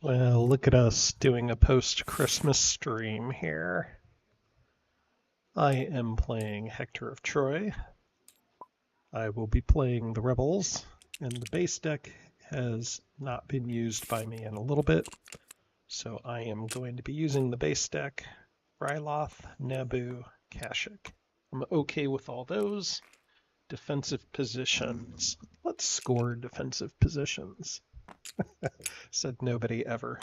Well, look at us doing a post-Christmas stream here. I am playing Hector of Troy. I will be playing the Rebels, and the base deck has not been used by me in a little bit, so I am going to be using the base deck, Ryloth, Naboo, Kashyyyk. I'm okay with all those. Defensive positions. Let's score defensive positions. Said nobody ever.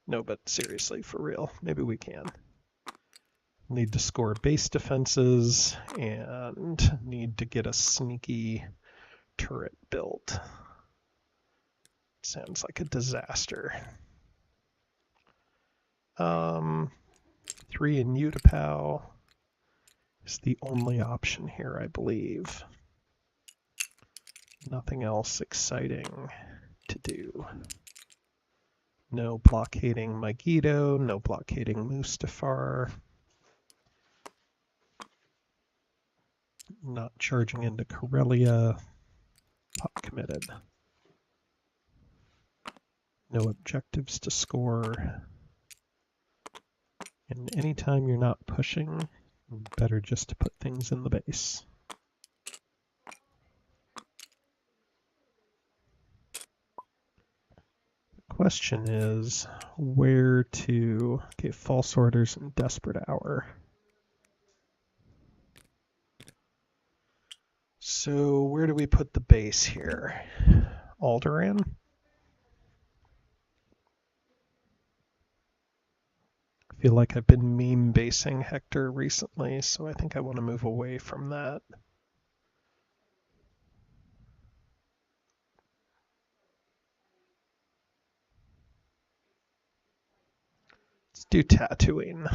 No, but seriously, for real, maybe we can. Need to score base defenses and need to get a sneaky turret built. Sounds like a disaster. 3 in Utapau is the only option here, I believe. Nothing else exciting to do. No blockading Megiddo, no blockading Mustafar. Not charging into Corellia. Pot committed. No objectives to score. And anytime you're not pushing, better just to put things in the base. The question is where to get false orders and desperate hour. So where do we put the base here? Alderaan? I feel like I've been meme basing Hector recently, so I think I want to move away from that. Let's do Tatooine.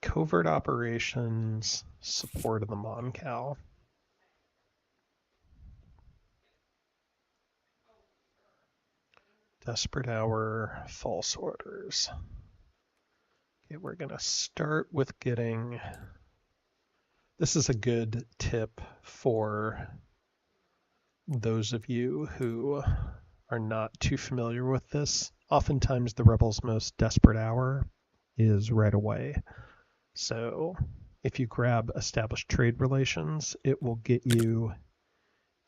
Covert operations, support of the Mon Cal. Desperate hour, false orders. Okay, we're gonna start with getting, this is a good tip for those of you who are not too familiar with this. Oftentimes the Rebels' most desperate hour is right away. So if you grab established trade relations, it will get you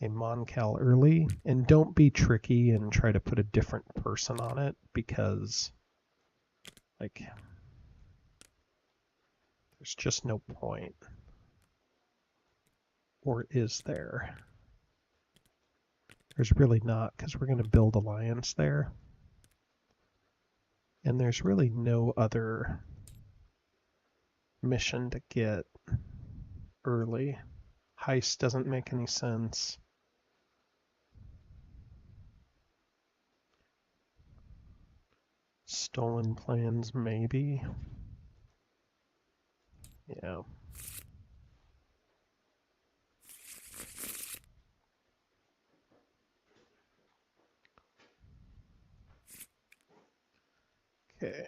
a Mon Cal early, and don't be tricky and try to put a different person on it, because like there's just no point. Or is there? There's really not, because we're going to build alliance there. And there's really no other mission to get early. Heist doesn't make any sense. Stolen plans, maybe. Yeah. Okay.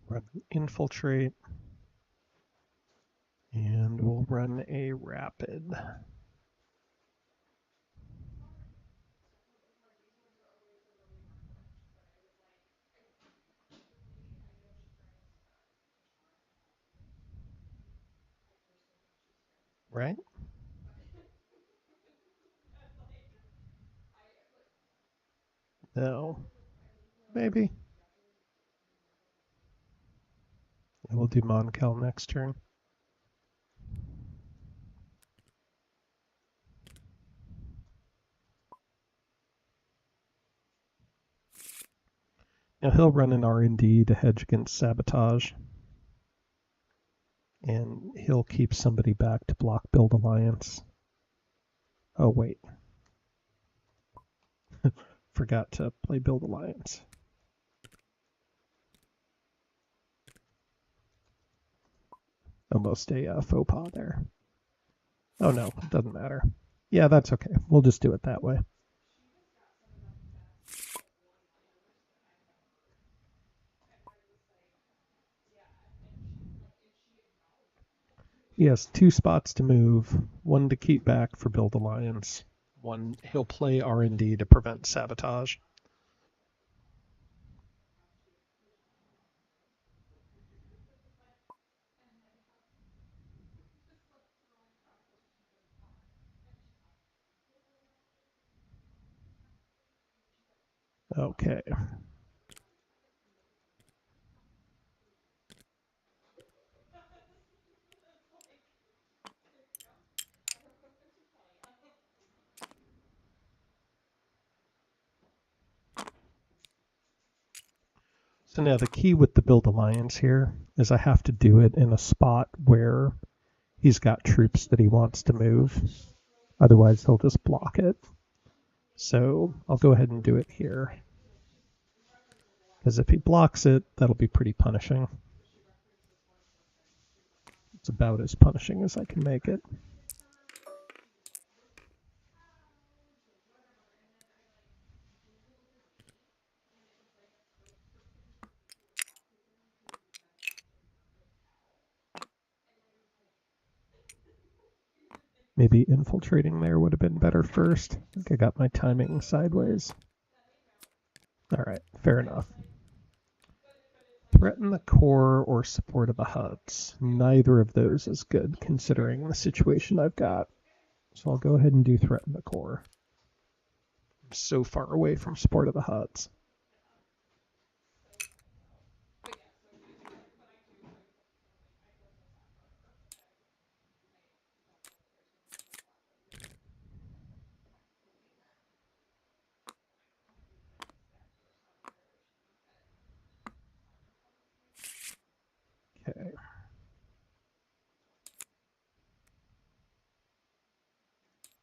Run infiltrate. And we'll run a rapid. Right? No. Maybe. We'll do Mon Cal next turn. Now he'll run an R&D to hedge against sabotage. And he'll keep somebody back to block build alliance. Oh, wait. Forgot to play build alliance. Almost a faux pas there. Oh no, it doesn't matter. Yeah, that's okay. We'll just do it that way. He has 2 spots to move, 1 to keep back for Build Alliance, 1 he'll play R&D to prevent sabotage. Okay. So now the key with the Build Alliance here is I have to do it in a spot where he's got troops that he wants to move. Otherwise, he'll just block it. So I'll go ahead and do it here. Because if he blocks it, that'll be pretty punishing. It's about as punishing as I can make it. Maybe infiltrating there would have been better first. I think I got my timing sideways. Alright, fair enough. Threaten the core or support of the huts. Neither of those is good considering the situation I've got. So I'll go ahead and do threaten the core. I'm so far away from support of the huts. Okay.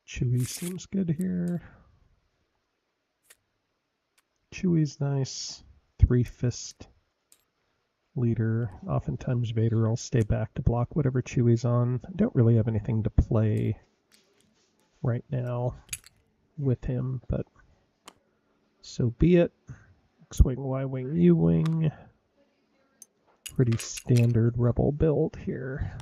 Chewy seems good here. Chewy's nice. 3-fist leader. Oftentimes Vader will stay back to block whatever Chewy's on. I don't really have anything to play right now with him, but so be it. X-Wing, Y-Wing, U-Wing. Pretty standard rebel build here.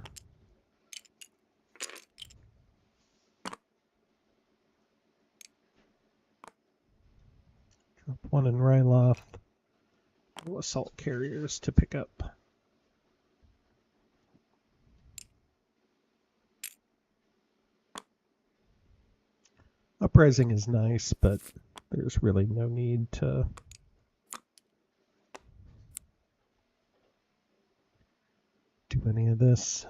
Drop 1 in Ryloth. Assault carriers to pick up. Uprising is nice, but there's really no need to do any of this.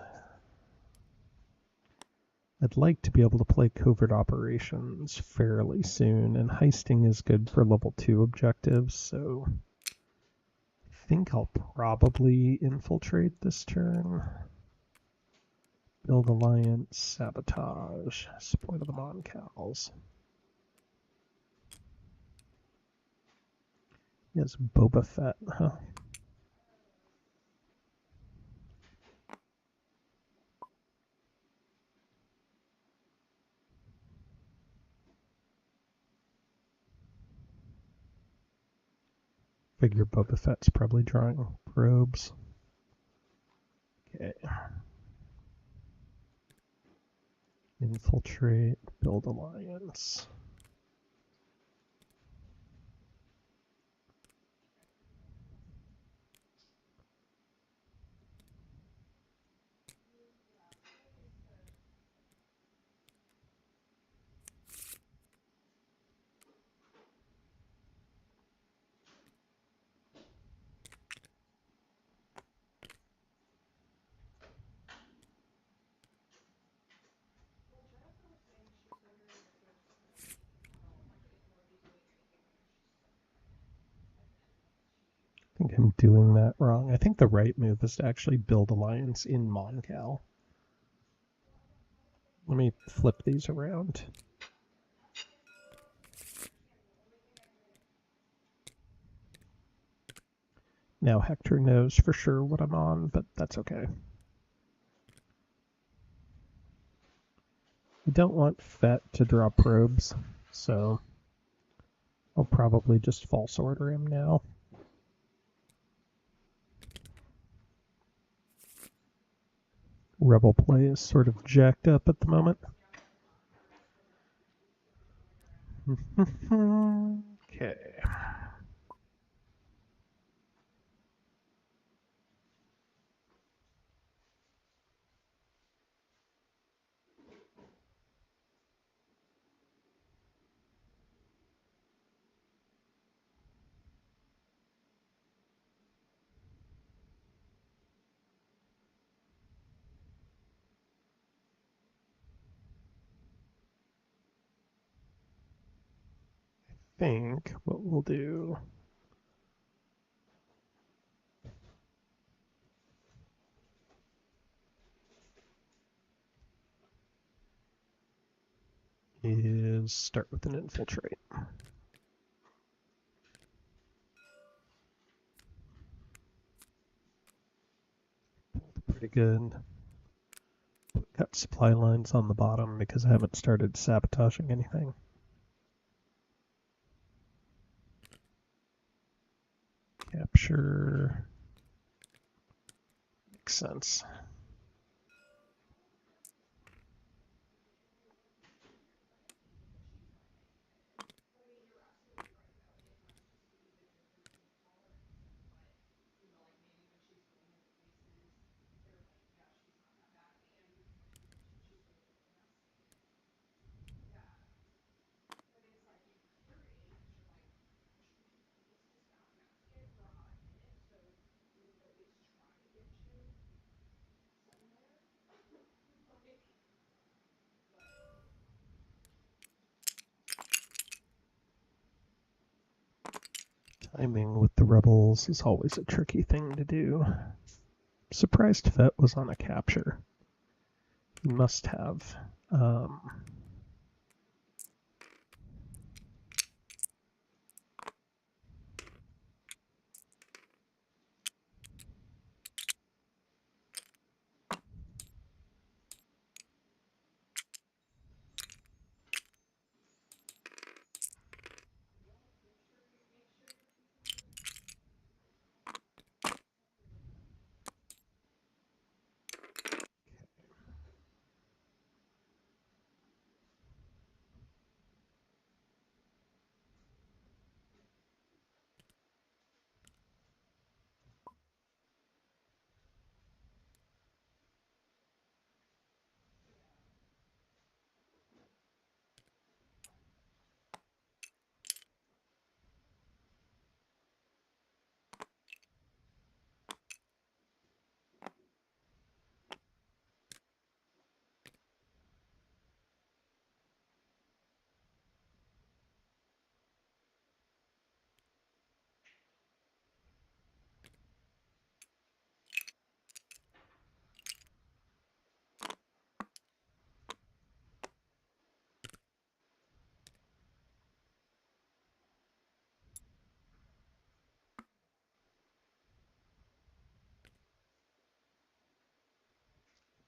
I'd like to be able to play covert operations fairly soon, and heisting is good for level 2 objectives, so I think I'll probably infiltrate this turn. Build alliance, sabotage, support of the Moncals. Yes, Boba Fett, huh? Figure Boba Fett's probably drawing probes. Okay. Infiltrate, build alliance. I think I'm doing that wrong. I think the right move is to actually build alliance in Moncal. Let me flip these around. Now Hector knows for sure what I'm on, but that's okay. I don't want Fett to draw probes, so I'll probably just false order him now. rebel play is sort of jacked up at the moment. Okay. I think what we'll do is start with an infiltrate. Pretty good. Got supply lines on the bottom because I haven't started sabotaging anything. Capture. Makes sense. Timing with the rebels is always a tricky thing to do. Surprised Fett was on a capture. He must have.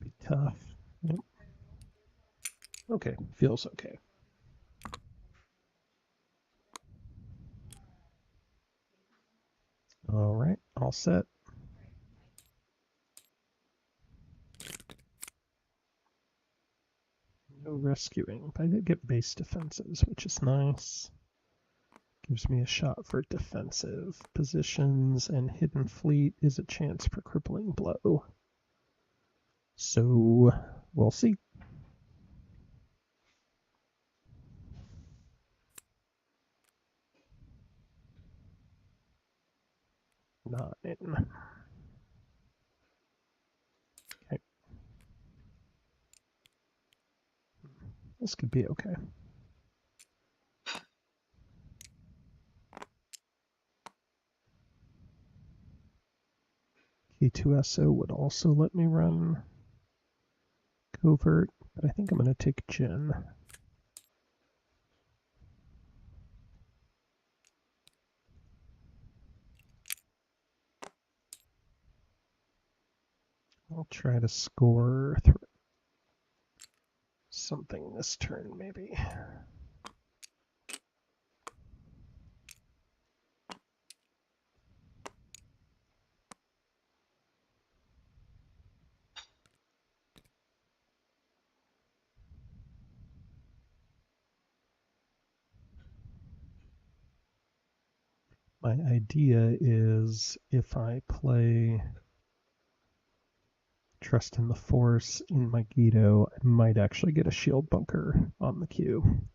Be tough. Yep. Okay, feels okay. All right, all set. No rescuing, but I did get base defenses, which is nice. Gives me a shot for defensive positions, and hidden fleet is a chance for crippling blow. So, we'll see. Not in. Okay. This could be okay. K2SO would also let me run covert, but I think I'm going to take Gen. I'll try to score something this turn, maybe. My idea is if I play Trust in the Force in my Guido, I might actually get a shield bunker on the queue.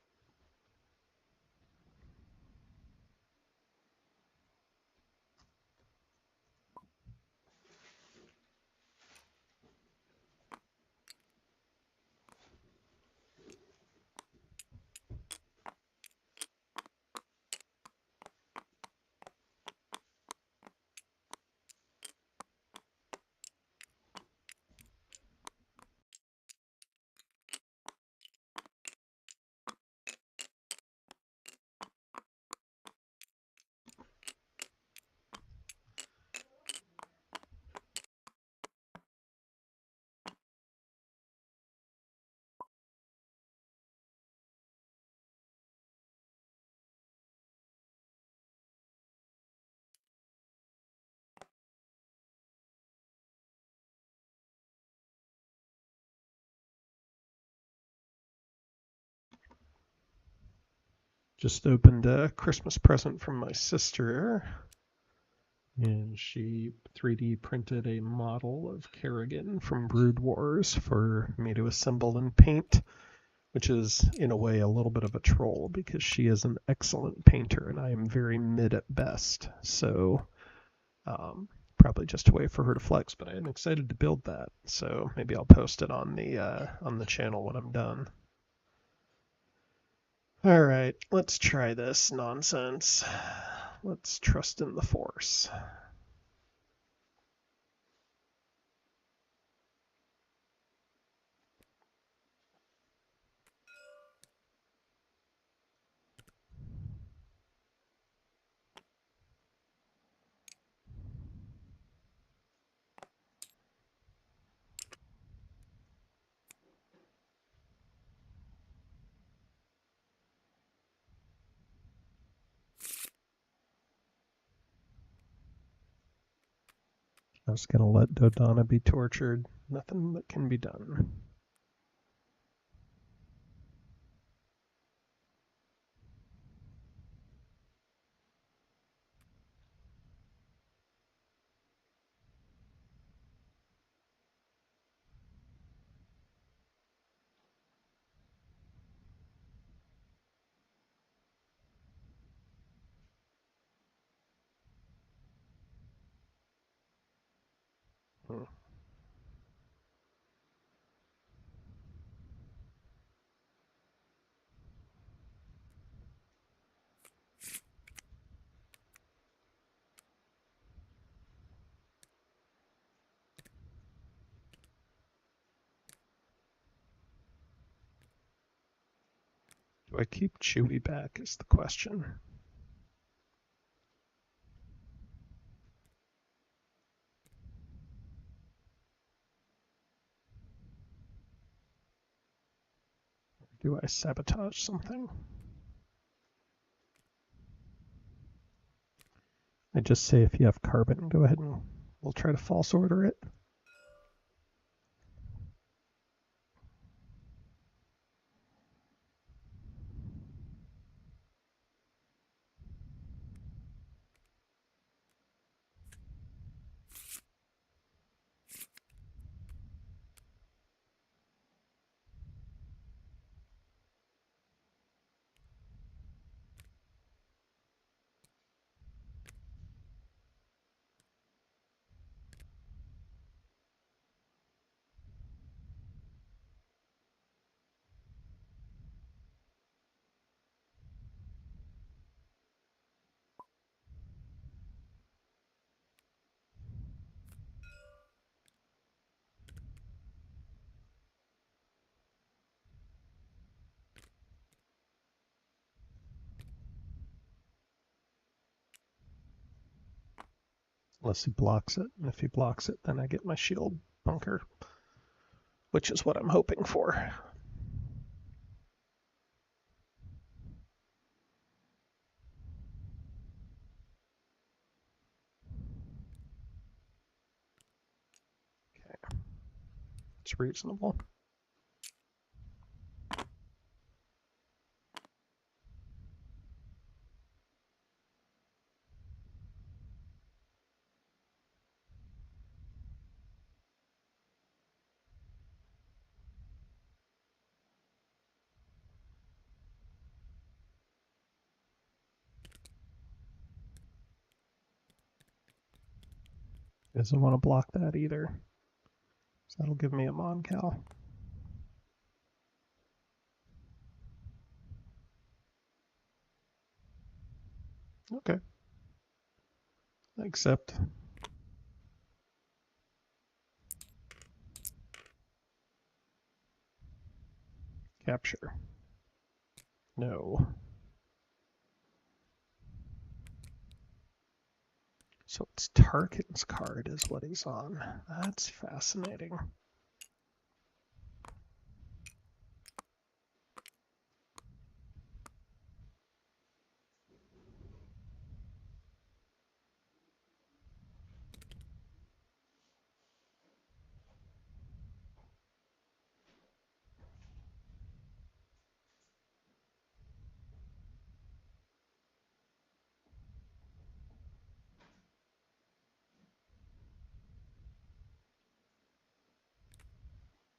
Just opened a Christmas present from my sister, and she 3D printed a model of Kerrigan from Brood Wars for me to assemble and paint, which is in a way a little bit of a troll because she is an excellent painter and I am very mid at best. So probably just a way for her to flex, but I am excited to build that. So maybe I'll post it on the channel when I'm done. All right, let's try this nonsense. Let's trust in the Force. I was going to let Dodonna be tortured. Nothing that can be done. Do I keep Chewie back is the question. Do I sabotage something? I just say if you have carbon, go ahead and we'll try to false order it. Unless he blocks it. And if he blocks it, then I get my shield bunker, which is what I'm hoping for. Okay. It's reasonable. Doesn't want to block that either. So that'll give me a Moncal. Okay. Accept. Capture. No. So it's Tarkin's card is what he's on. That's fascinating.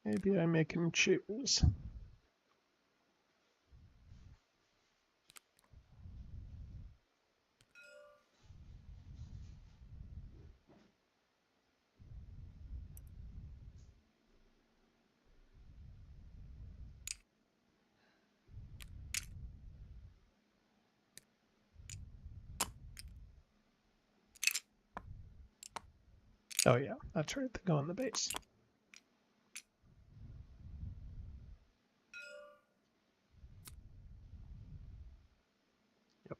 Maybe I make him choose. Oh yeah, that's right, they go on the base. Yep.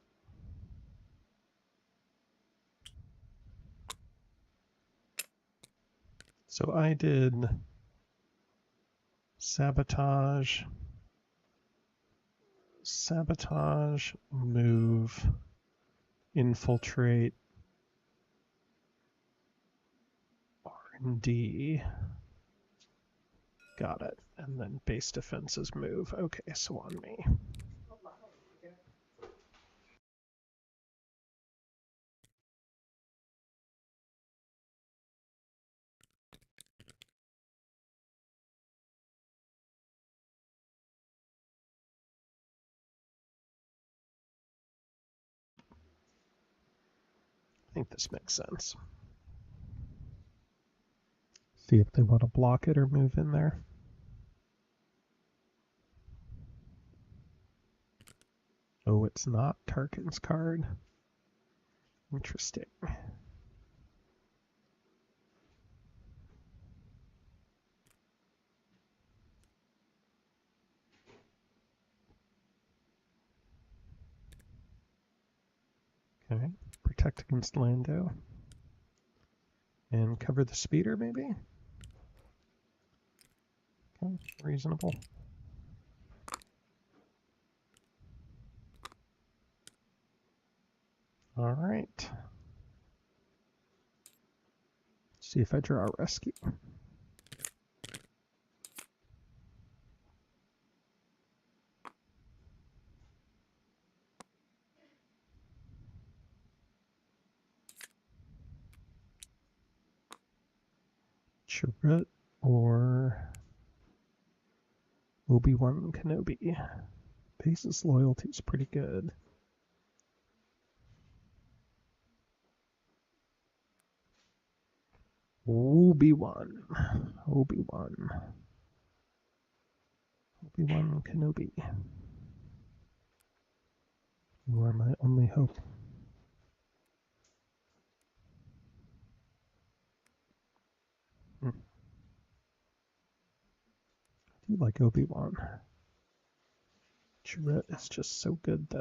So I did sabotage, move, infiltrate, R&D. Got it. And then base defenses move. Okay, so on me. I think this makes sense. See if they want to block it or move in there. Oh, it's not Tarkin's card. Interesting. Okay, protect against Lando. And cover the speeder, maybe? Okay, reasonable. All right. See if I draw a rescue. Chirrut or Obi-Wan Kenobi. Base's loyalty is pretty good. Obi-Wan Kenobi. You are my only hope. I do like Obi-Wan. Chirrut is just so good, though.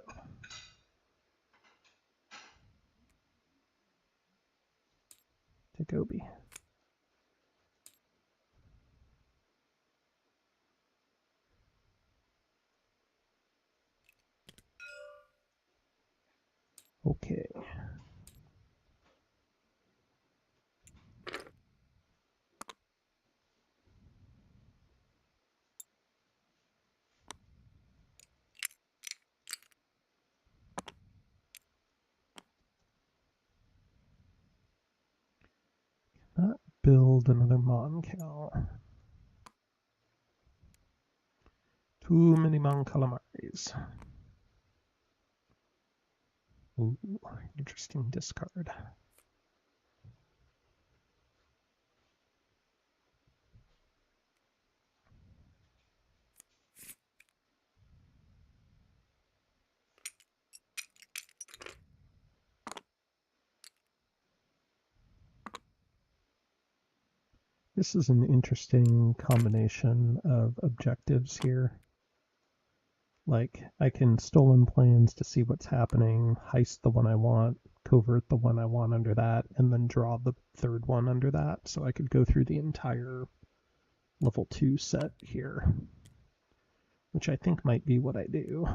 Take Obi. Okay. Not build another Moncal. Too many Mon Calamaris. Ooh, interesting discard. This is an interesting combination of objectives here. Like, I can stolen plans to see what's happening, heist the one I want, covert the one I want under that, and then draw the third one under that. So I could go through the entire level 2 set here, which I think might be what I do.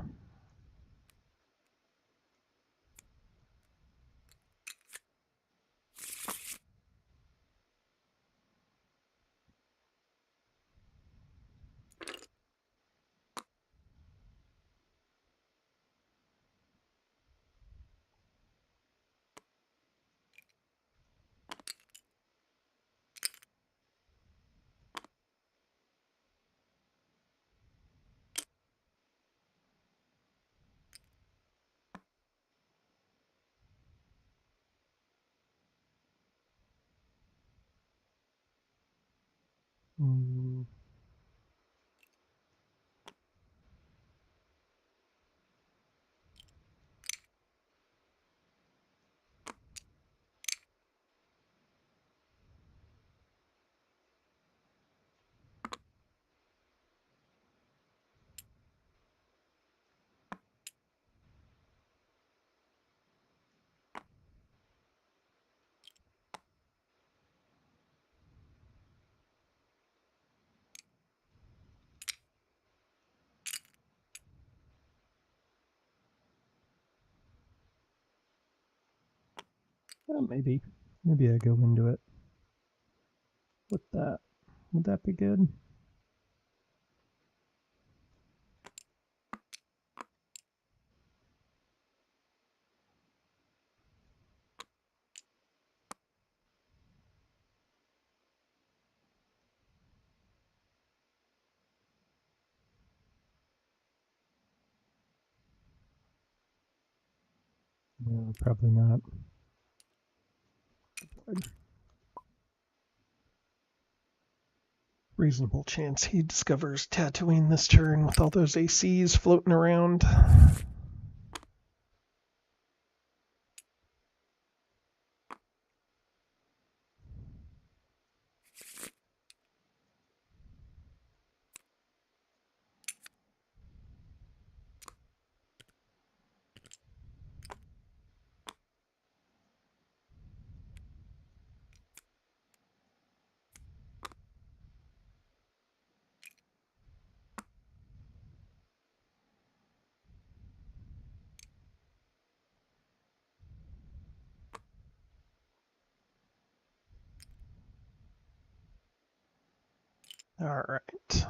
Maybe I go into it with that. Would that be good? No, probably not. Reasonable chance he discovers Tatooine this turn with all those ACs floating around. All right.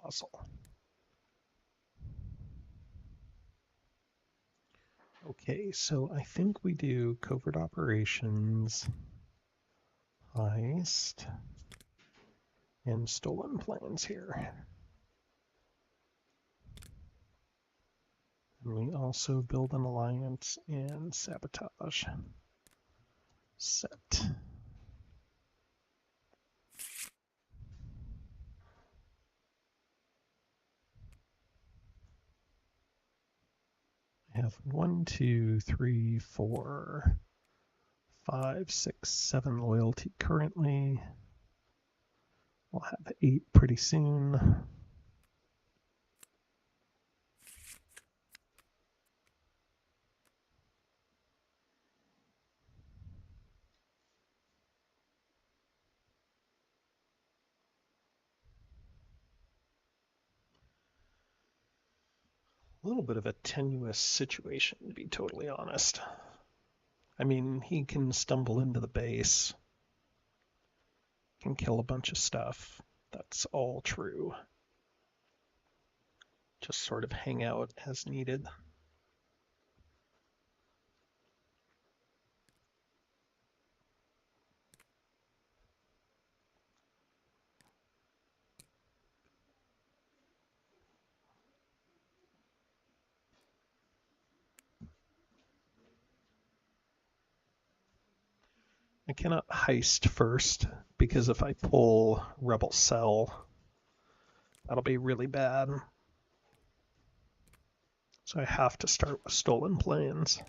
Awesome. Okay, so I think we do covert operations, heist, and stolen plans here. And we also build an alliance and sabotage. Set. I have 1, 2, 3, 4, 5, 6, 7 loyalty currently. We'll have 8 pretty soon. A little bit of a tenuous situation, to be totally honest. I mean, he can stumble into the base Can kill a bunch of stuff. That's all true. Just sort of hang out as needed. I cannot heist first, because if I pull Rebel Cell, that'll be really bad. So I have to start with Stolen Planes.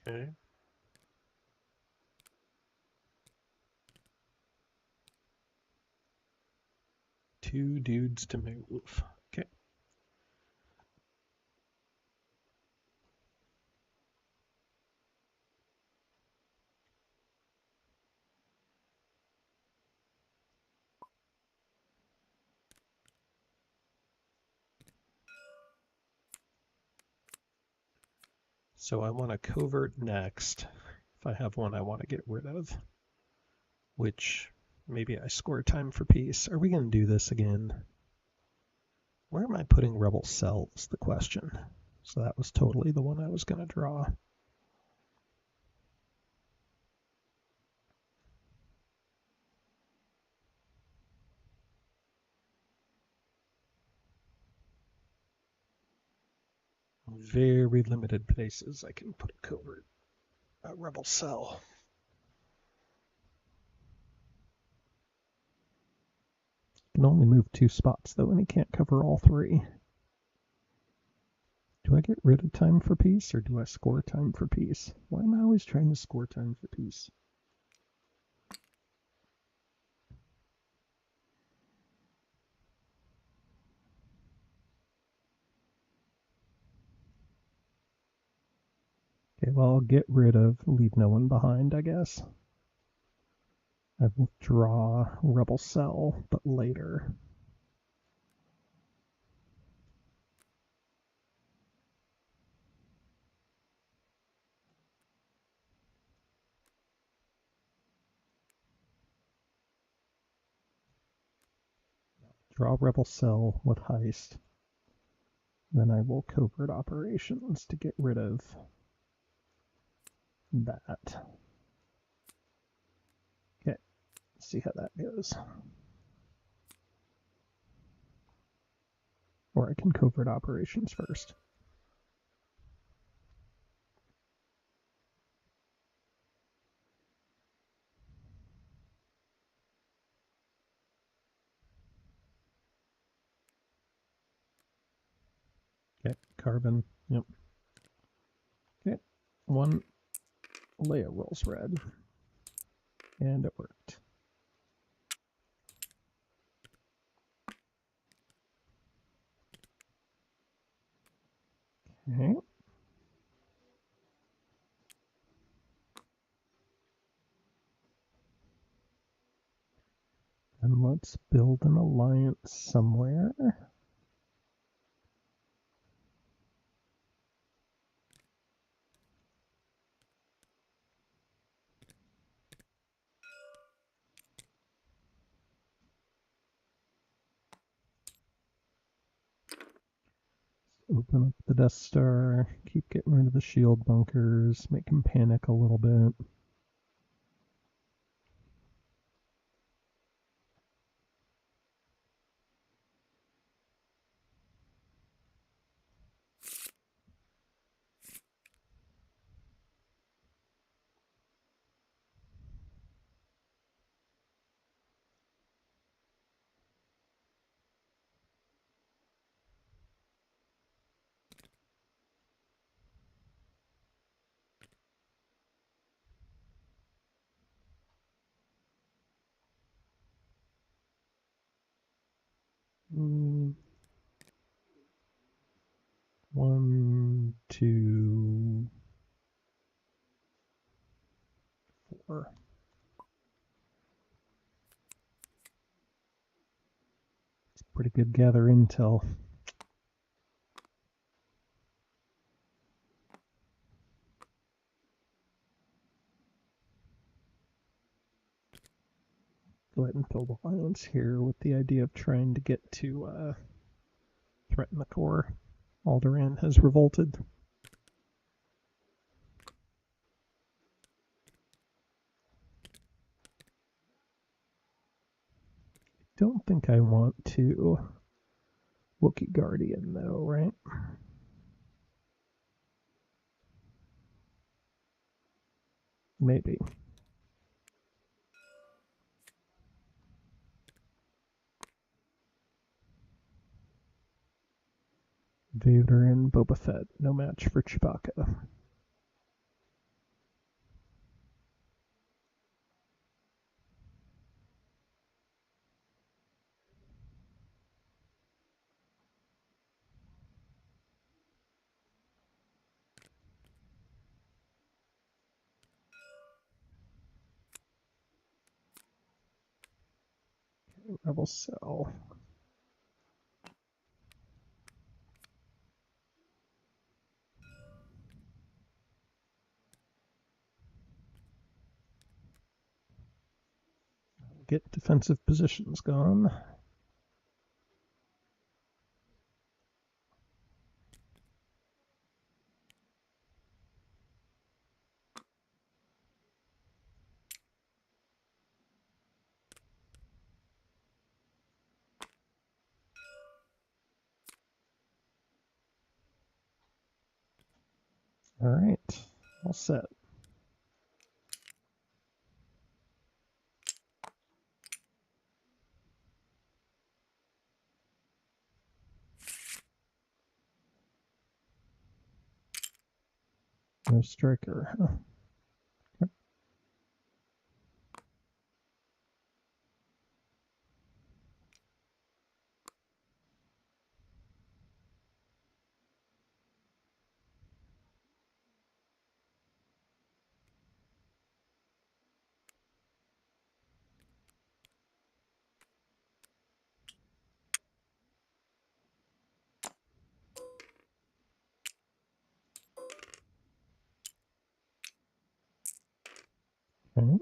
Okay. Two dudes to move. Okay. So I want a covert next. If I have one I want to get rid of, which maybe I score time for peace. Are we going to do this again? Where am I putting Rebel Cell is the question. So that was totally the one I was going to draw. Very limited places I can put a covert Rebel Cell. Can only move 2 spots though, and he can't cover all 3. Do I get rid of time for peace, or do I score time for peace? Why am I always trying to score time for peace? Okay, well, I'll get rid of leave no one behind, I guess. I will draw Rebel Cell, but later. Draw Rebel Cell with heist. Then I will covert operations to get rid of that. Okay, see how that goes. Or I can covert operations first. Okay, carbon, yep. Okay, 1 Leia rolls red. And it worked. Okay. And let's build an alliance somewhere. Open up the Death Star, keep getting rid of the shield bunkers, make him panic a little bit. 1, 2, 4. It's pretty good gather intel. Go ahead and build alliance here with the idea of trying to get to threaten the core. Alderaan has revolted. Don't think I want to Wookiee Guardian though, right? Maybe. Vader and Boba Fett, no match for Chewbacca. Rebel cell. Get defensive positions gone. All right, all set. No striker. Huh. Okay.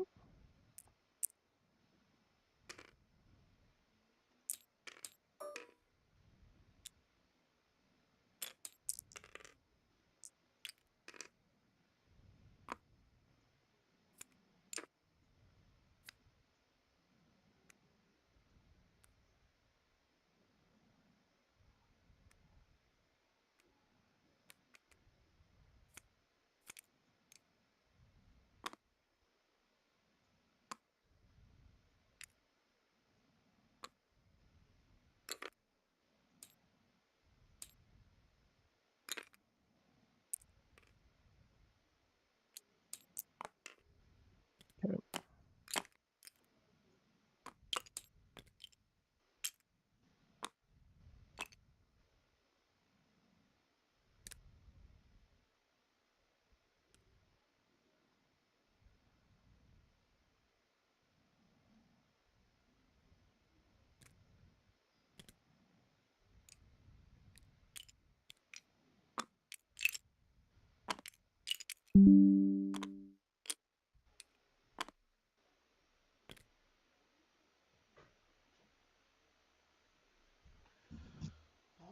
Okay.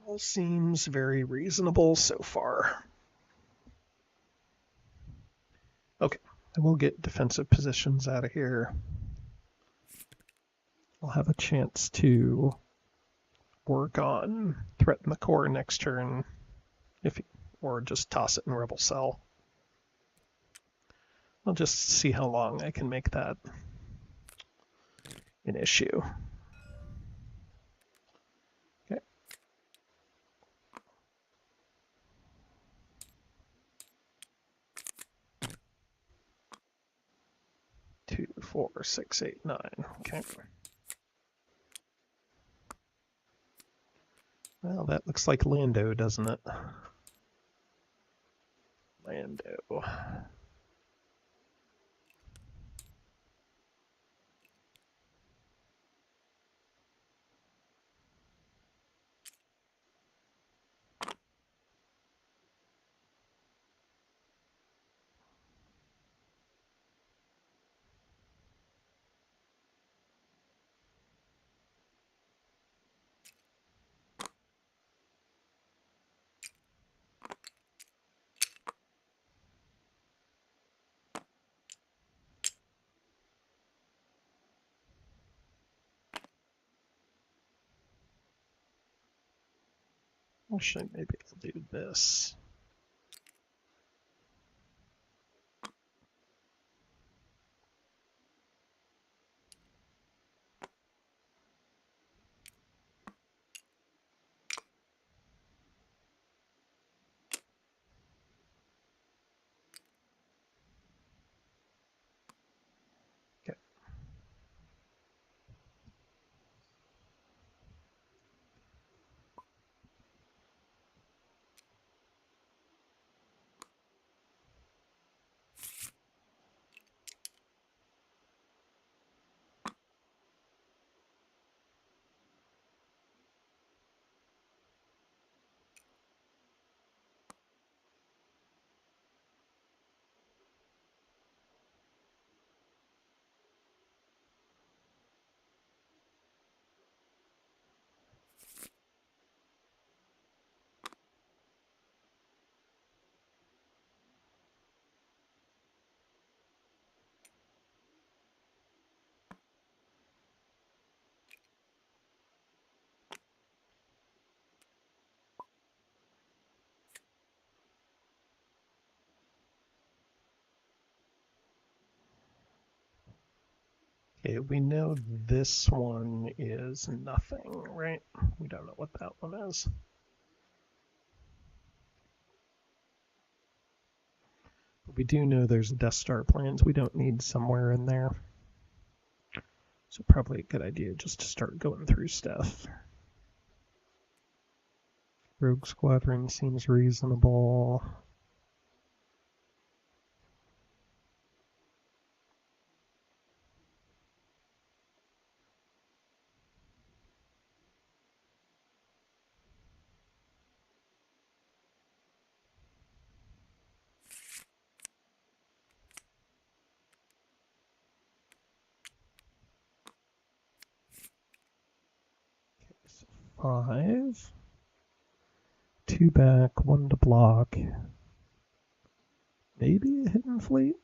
All seems very reasonable so far. Okay, I will get defensive positions out of here. I'll have a chance to work on threaten the core next turn, or just toss it in rebel cell. I'll just see how long I can make that an issue. Okay. 2, 4, 6, 8, 9. Okay. Well, that looks like Lando, doesn't it? Lando. Actually, maybe I'll do this. Okay. Okay, we know this one is nothing, right? We don't know what that one is. But we do know there's Death Star plans we don't need somewhere in there. So probably a good idea just to start going through stuff. Rogue Squadron seems reasonable. Okay, so 5. 2 back, 1 to block. Maybe a hidden fleet?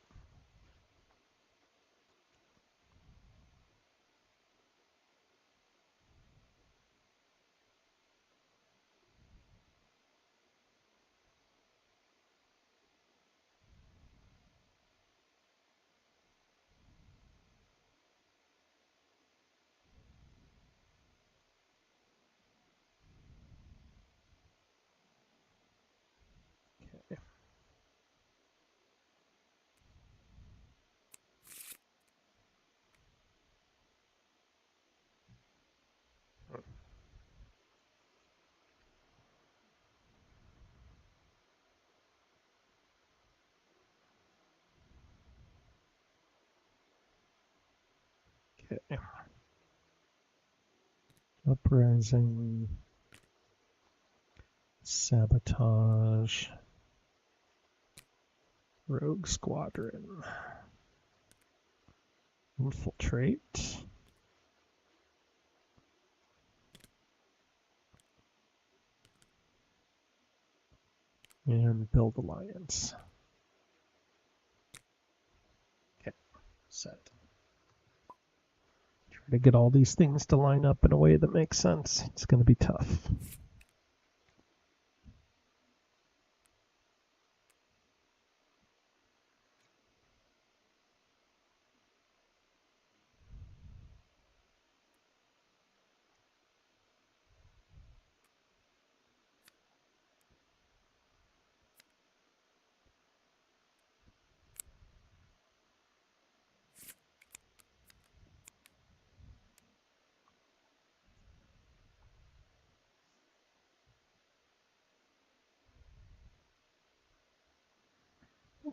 Okay. Okay. Uprising. Sabotage. Rogue Squadron. Infiltrate. And build alliance. Okay, set. Try to get all these things to line up in a way that makes sense. It's going to be tough.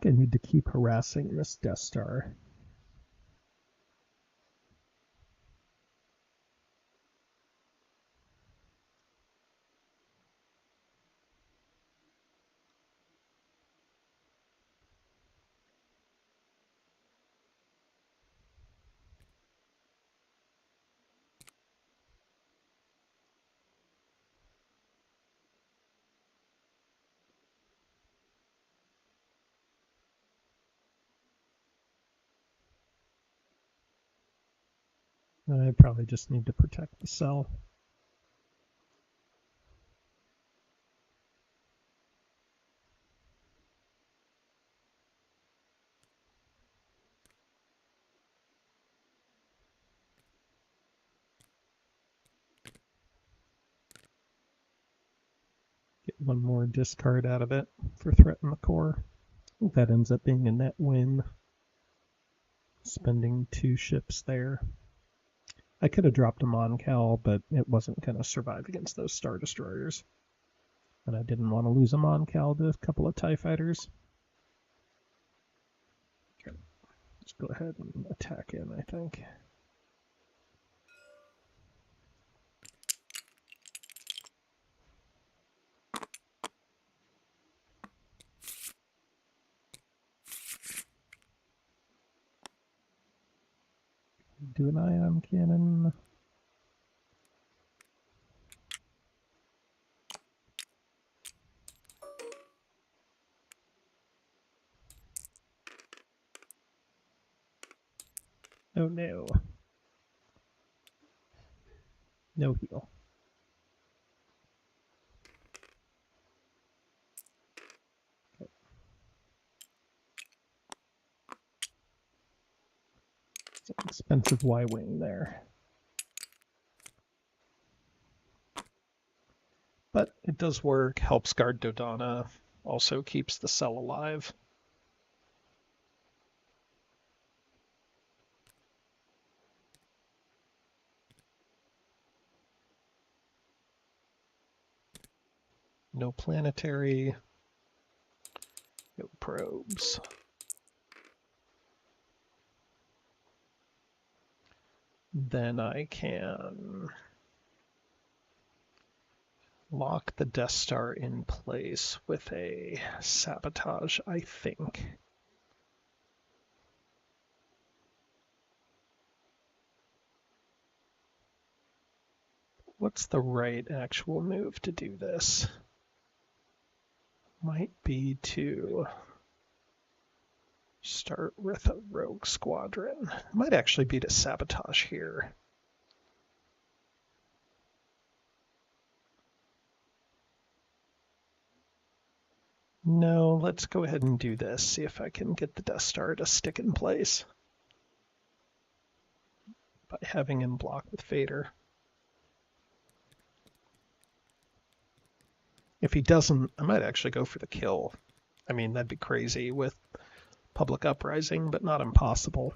think I need to keep harassing this Death Star. I probably just need to protect the cell. Get one more discard out of it for threaten the core. I think that ends up being a net win. Spending 2 ships there. I could have dropped a Moncal, but it wasn't going to survive against those Star Destroyers. And I didn't want to lose a Moncal to a couple of TIE fighters. Okay. Let's go ahead and attack in, I think. Do an ion cannon. Oh no. No heal. Okay. It's an expensive Y-wing there. But it does work, helps guard Dodonna, also keeps the cell alive. No planetary, no probes. Then I can lock the Death Star in place with a sabotage, I think. What's the right actual move to do this? Might be to start with a rogue squadron. Might actually be to sabotage here. No, let's go ahead and do this. See if I can get the Death Star to stick in place by having him block with Vader. If he doesn't, I might actually go for the kill. I mean, that'd be crazy with Public Uprising, but not impossible.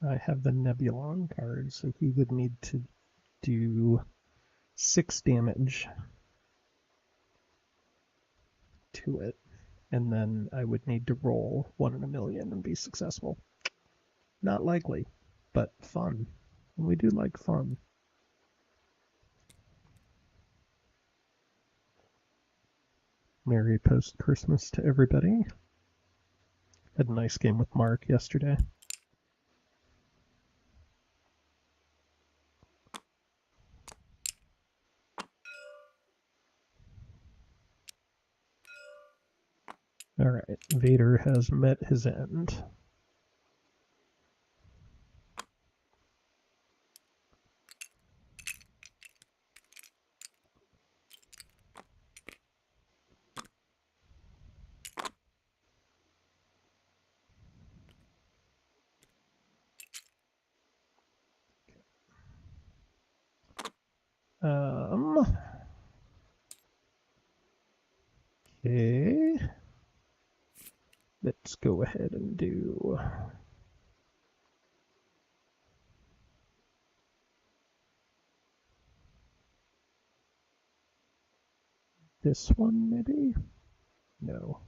I have the Nebulon card, so he would need to do 6 damage to it, and then I would need to roll 1 in a million and be successful. Not likely, but fun. And we do like fun. Merry post-Christmas to everybody. Had a nice game with Mark yesterday. Alright, Vader has met his end. Okay. Let's go ahead and do this one, maybe? No.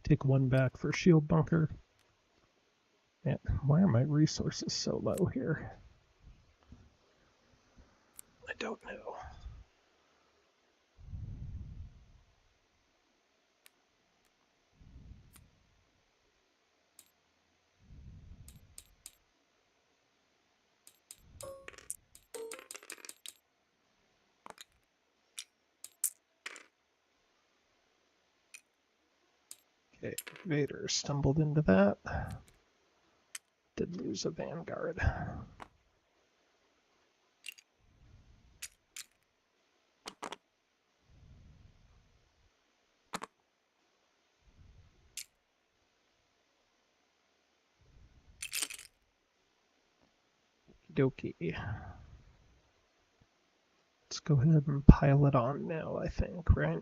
Take one back for shield bunker. Man, why are my resources so low here? I don't know. Okay, Vader stumbled into that. Did lose a Vanguard. Dokie. Let's go ahead and pile it on now, I think, right?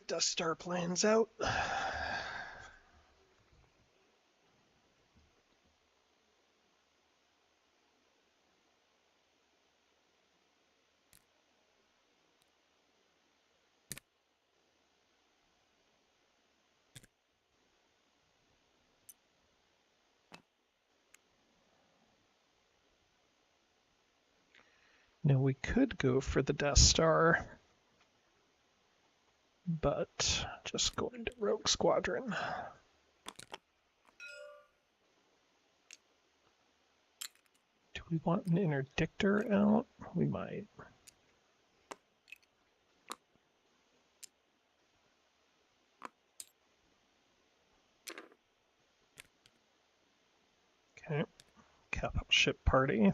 Dust Star plans out. Now we could go for the Death Star, but just going to Rogue Squadron. Do we want an interdictor out? We might. Okay, capital ship party.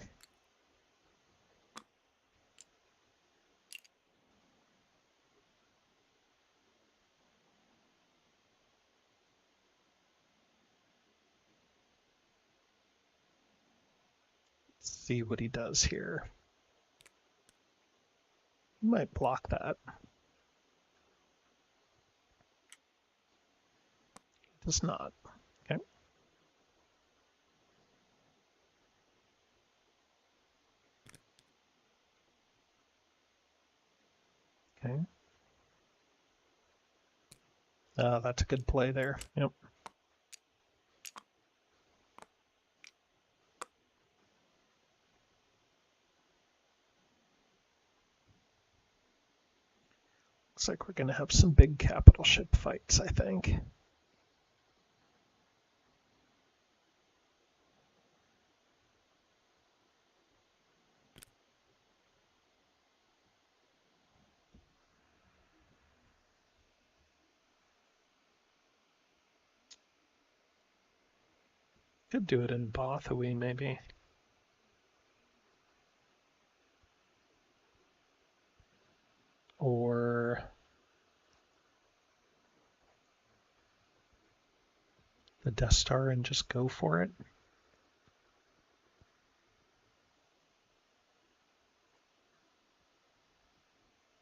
Let's see what he does here. He might block that. He does not. Okay. Okay. That's a good play there. Yep. Looks like we're going to have some big capital ship fights, I think. Could do it in Bothui, maybe. Or the Death Star and just go for it.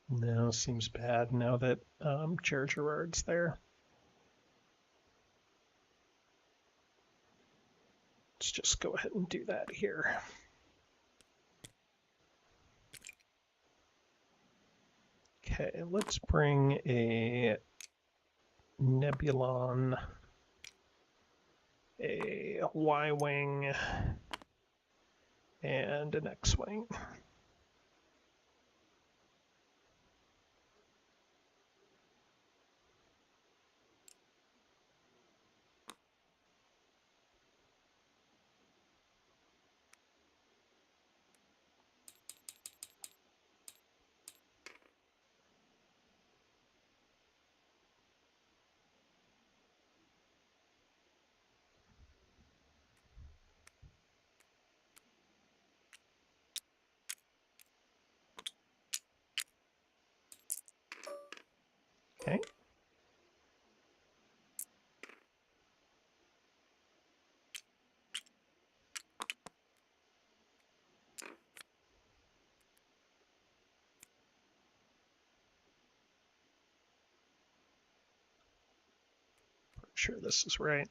No, seems bad now that Chair Gerard's there. Let's just go ahead and do that here. Okay, let's bring a Nebulon, a Y-Wing, and an X-Wing. Okay. Pretty sure this is right.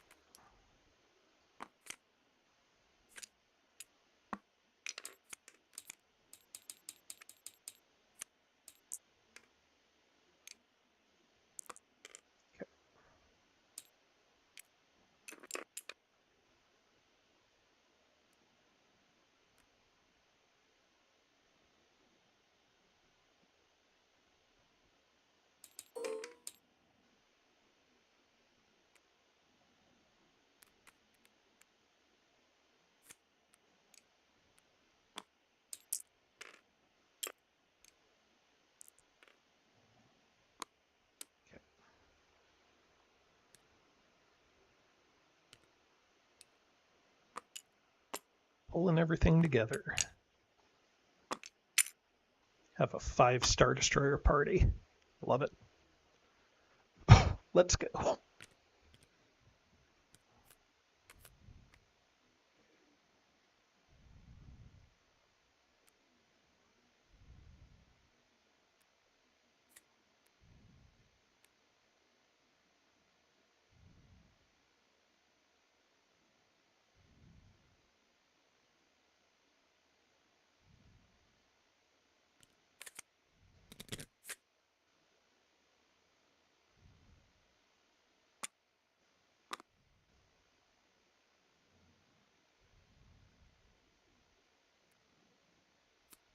Pulling everything together. Have a 5-star destroyer party. Love it. Let's go.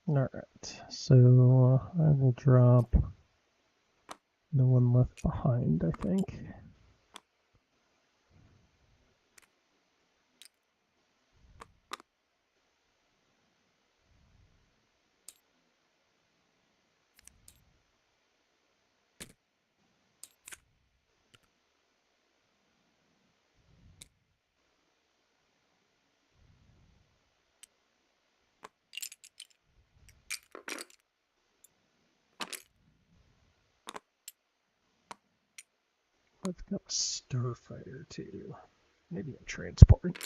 Alright, so I will drop no one left behind, I think. I've got a starfighter too. Maybe a transport.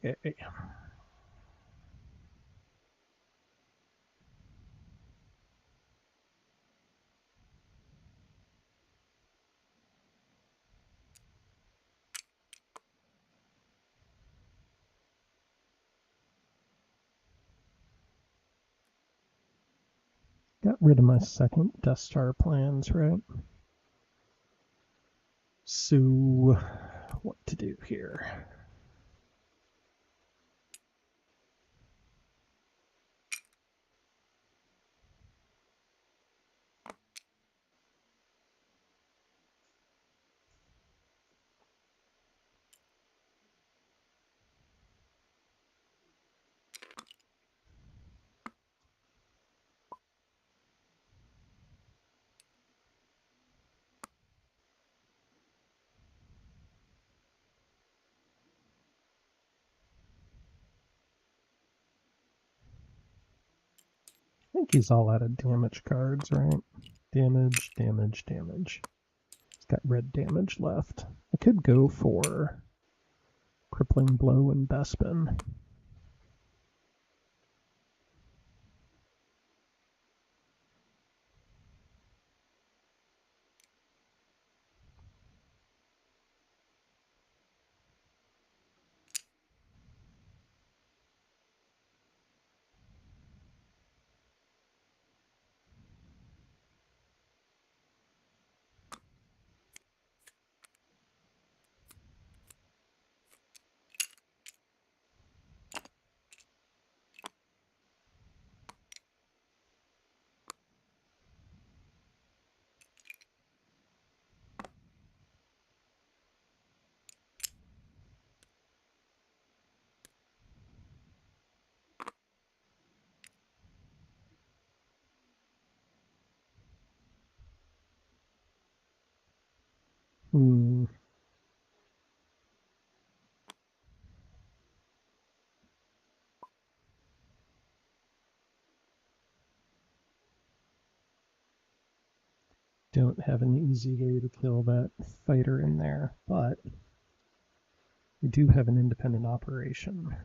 Okay. Got rid of my second Death Star plans, right? So, what to do here? I think he's all out of damage cards, right? Damage, damage, damage. It's got red damage left. I could go for Crippling Blow and Bespin. Don't have an easy way to kill that fighter in there, but we do have an independent operation.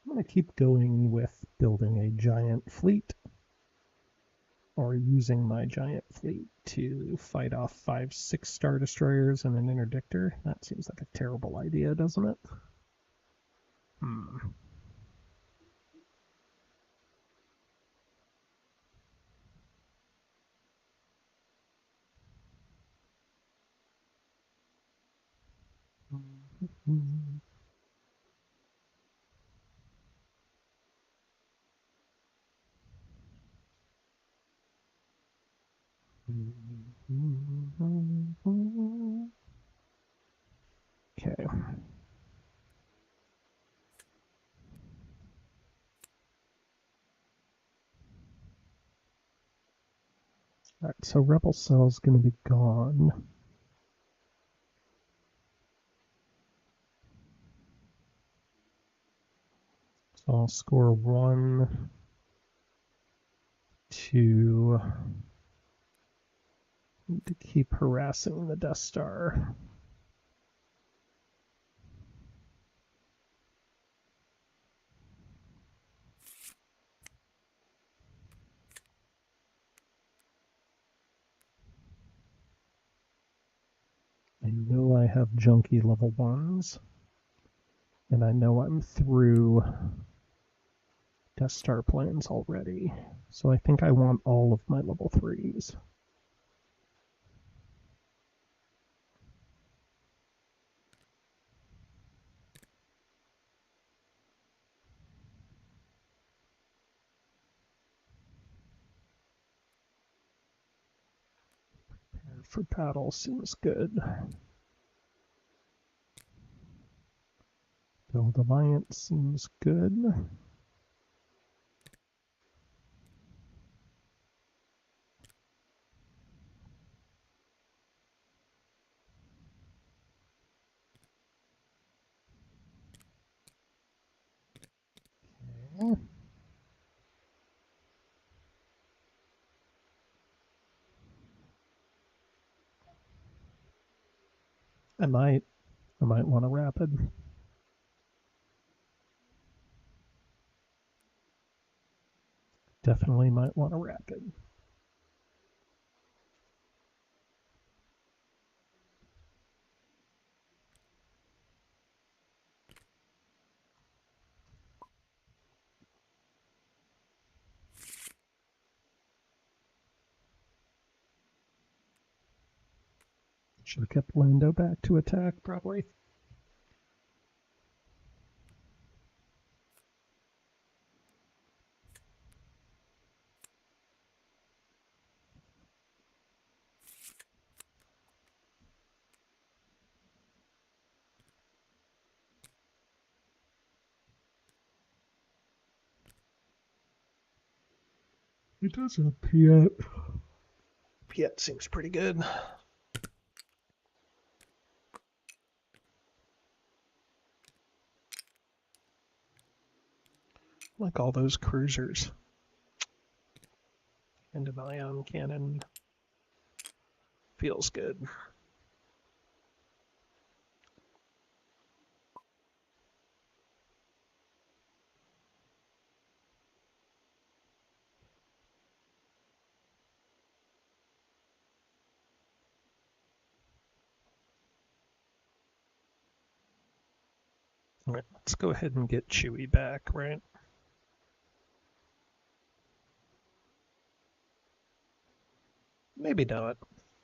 I'm going to keep going with building a giant fleet, or using my giant fleet to fight off 5 6-star destroyers and an interdictor. That seems like a terrible idea, doesn't it? Okay. All right, so Rebel Cell's going to be gone. So I'll score 1, 2. Need to keep harassing the Death Star. I know I have junky level 1s, and I know I'm through Death Star plans already, so I think I want all of my level 3s. Prepare for battle seems good. Build Alliance seems good. Okay. I might want a rapid. Definitely might want a rapid. Should have kept Lando back to attack, probably. It does have Piet. Piet seems pretty good. Like all those cruisers. And an ion cannon feels good. All right, let's go ahead and get Chewie back, right? Maybe not,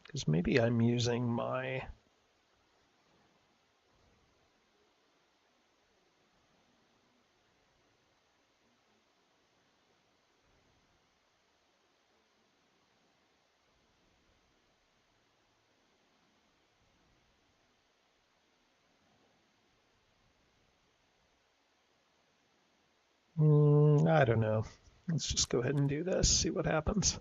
because maybe I'm using my... I don't know. Let's just go ahead and do this, see what happens.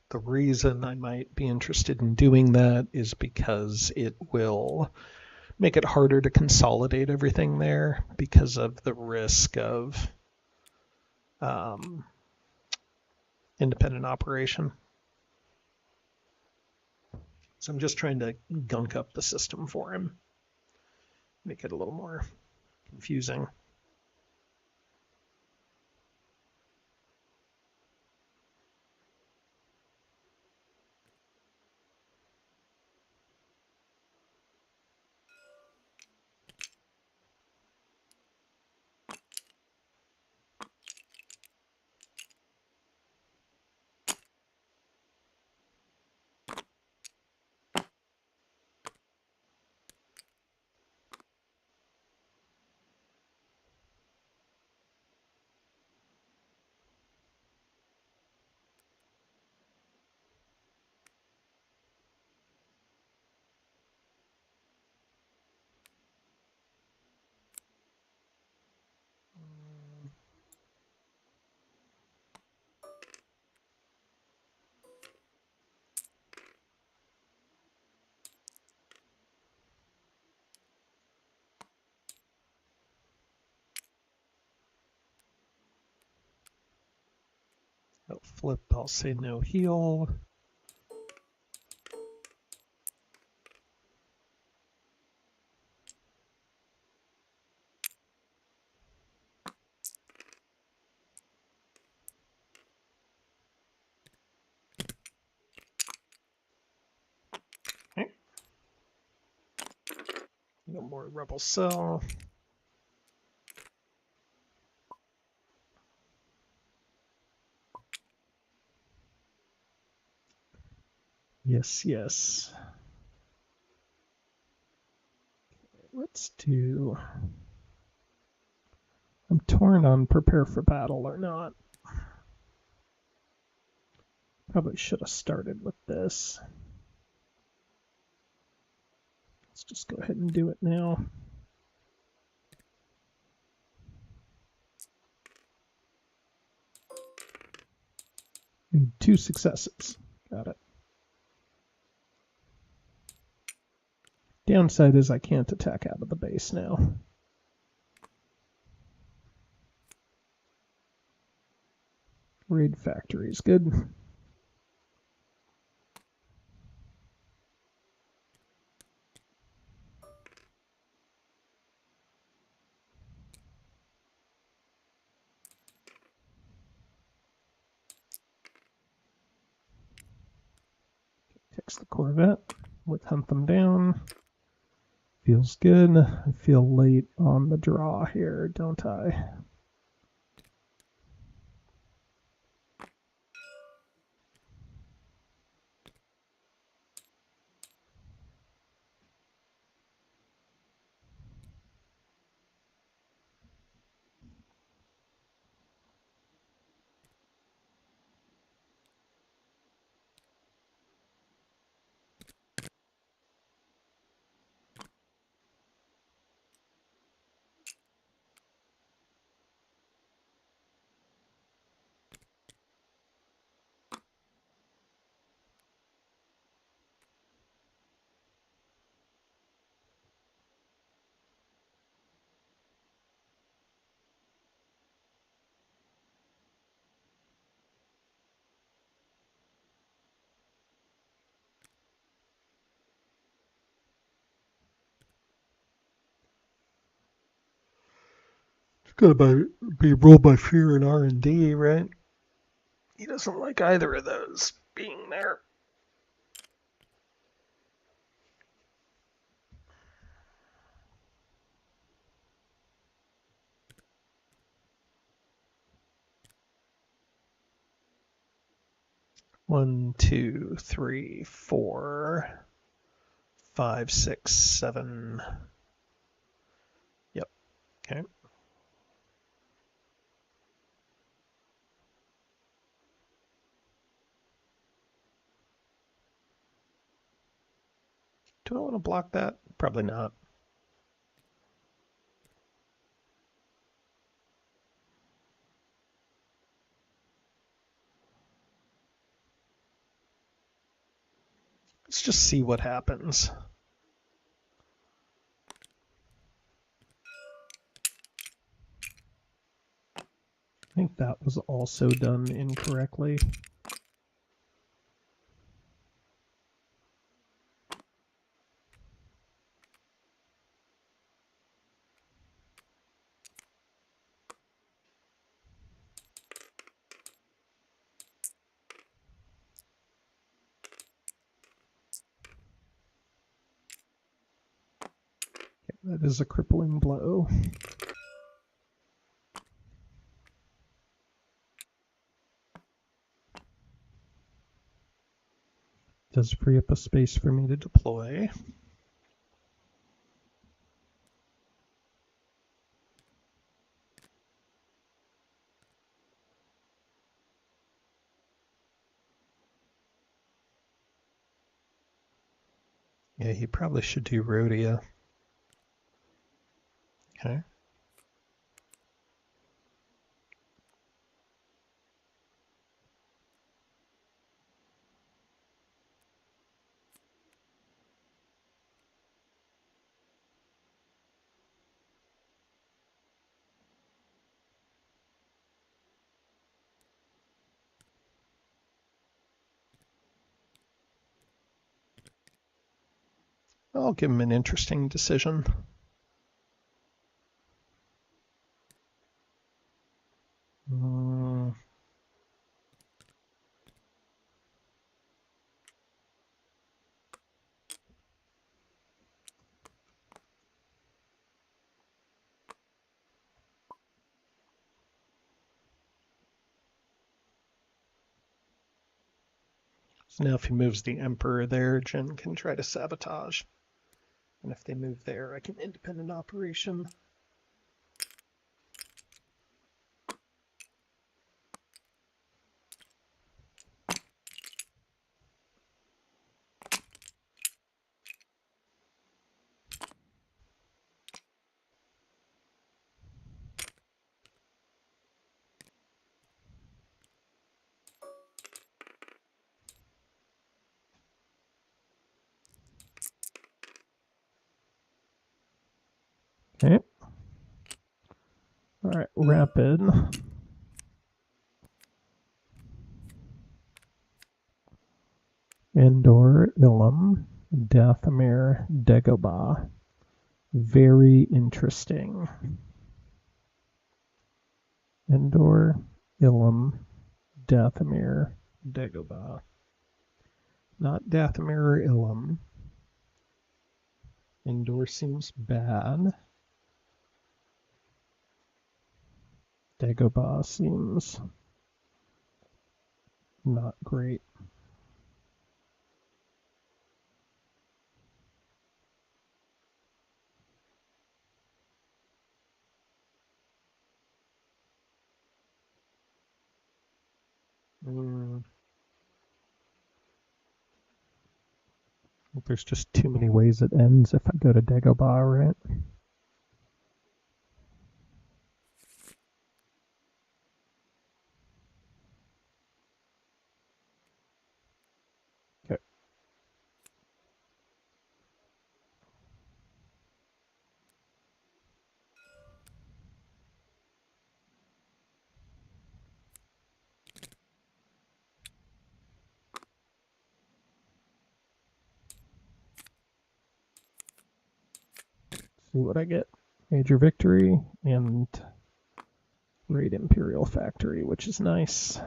The reason I might be interested in doing that is because it will make it harder to consolidate everything there because of the risk of independent operation. So I'm just trying to gunk up the system for him, make it a little more confusing. I'll flip, I'll say no heal. Okay. No more rebel cell. Yes, yes. Let's do... I'm torn on prepare for battle or not. Probably should have started with this. Let's just go ahead and do it now. And 2 successes. Got it. Downside is I can't attack out of the base now. Raid factory is good. Takes the Corvette. Let's hunt them down. Feels good. I feel late on the draw here, don't I? Gotta be ruled by fear and R&D, right? He doesn't like either of those being there. One, two, three, 4, 5, 6, 7. Yep. Okay. Do I want to block that? Probably not. Let's just see what happens. I think that was also done incorrectly. That is a crippling blow. Does free up a space for me to deploy. Yeah, he probably should do Rhodia. Okay. I'll give him an interesting decision. So now if he moves the Emperor there, Jin can try to sabotage. And if they move there, I can independent operation. Okay. All right, rapid. Endor, Ilum, Dathomir, Dagobah. Very interesting. Endor, Ilum, Dathomir, Dagobah. Not Dathomir or Ilum. Endor seems bad. Dagobah seems not great. There's just too many ways it ends if I go to Dagobah, right? Okay. See what I get. Major victory and Great Imperial Factory, which is nice.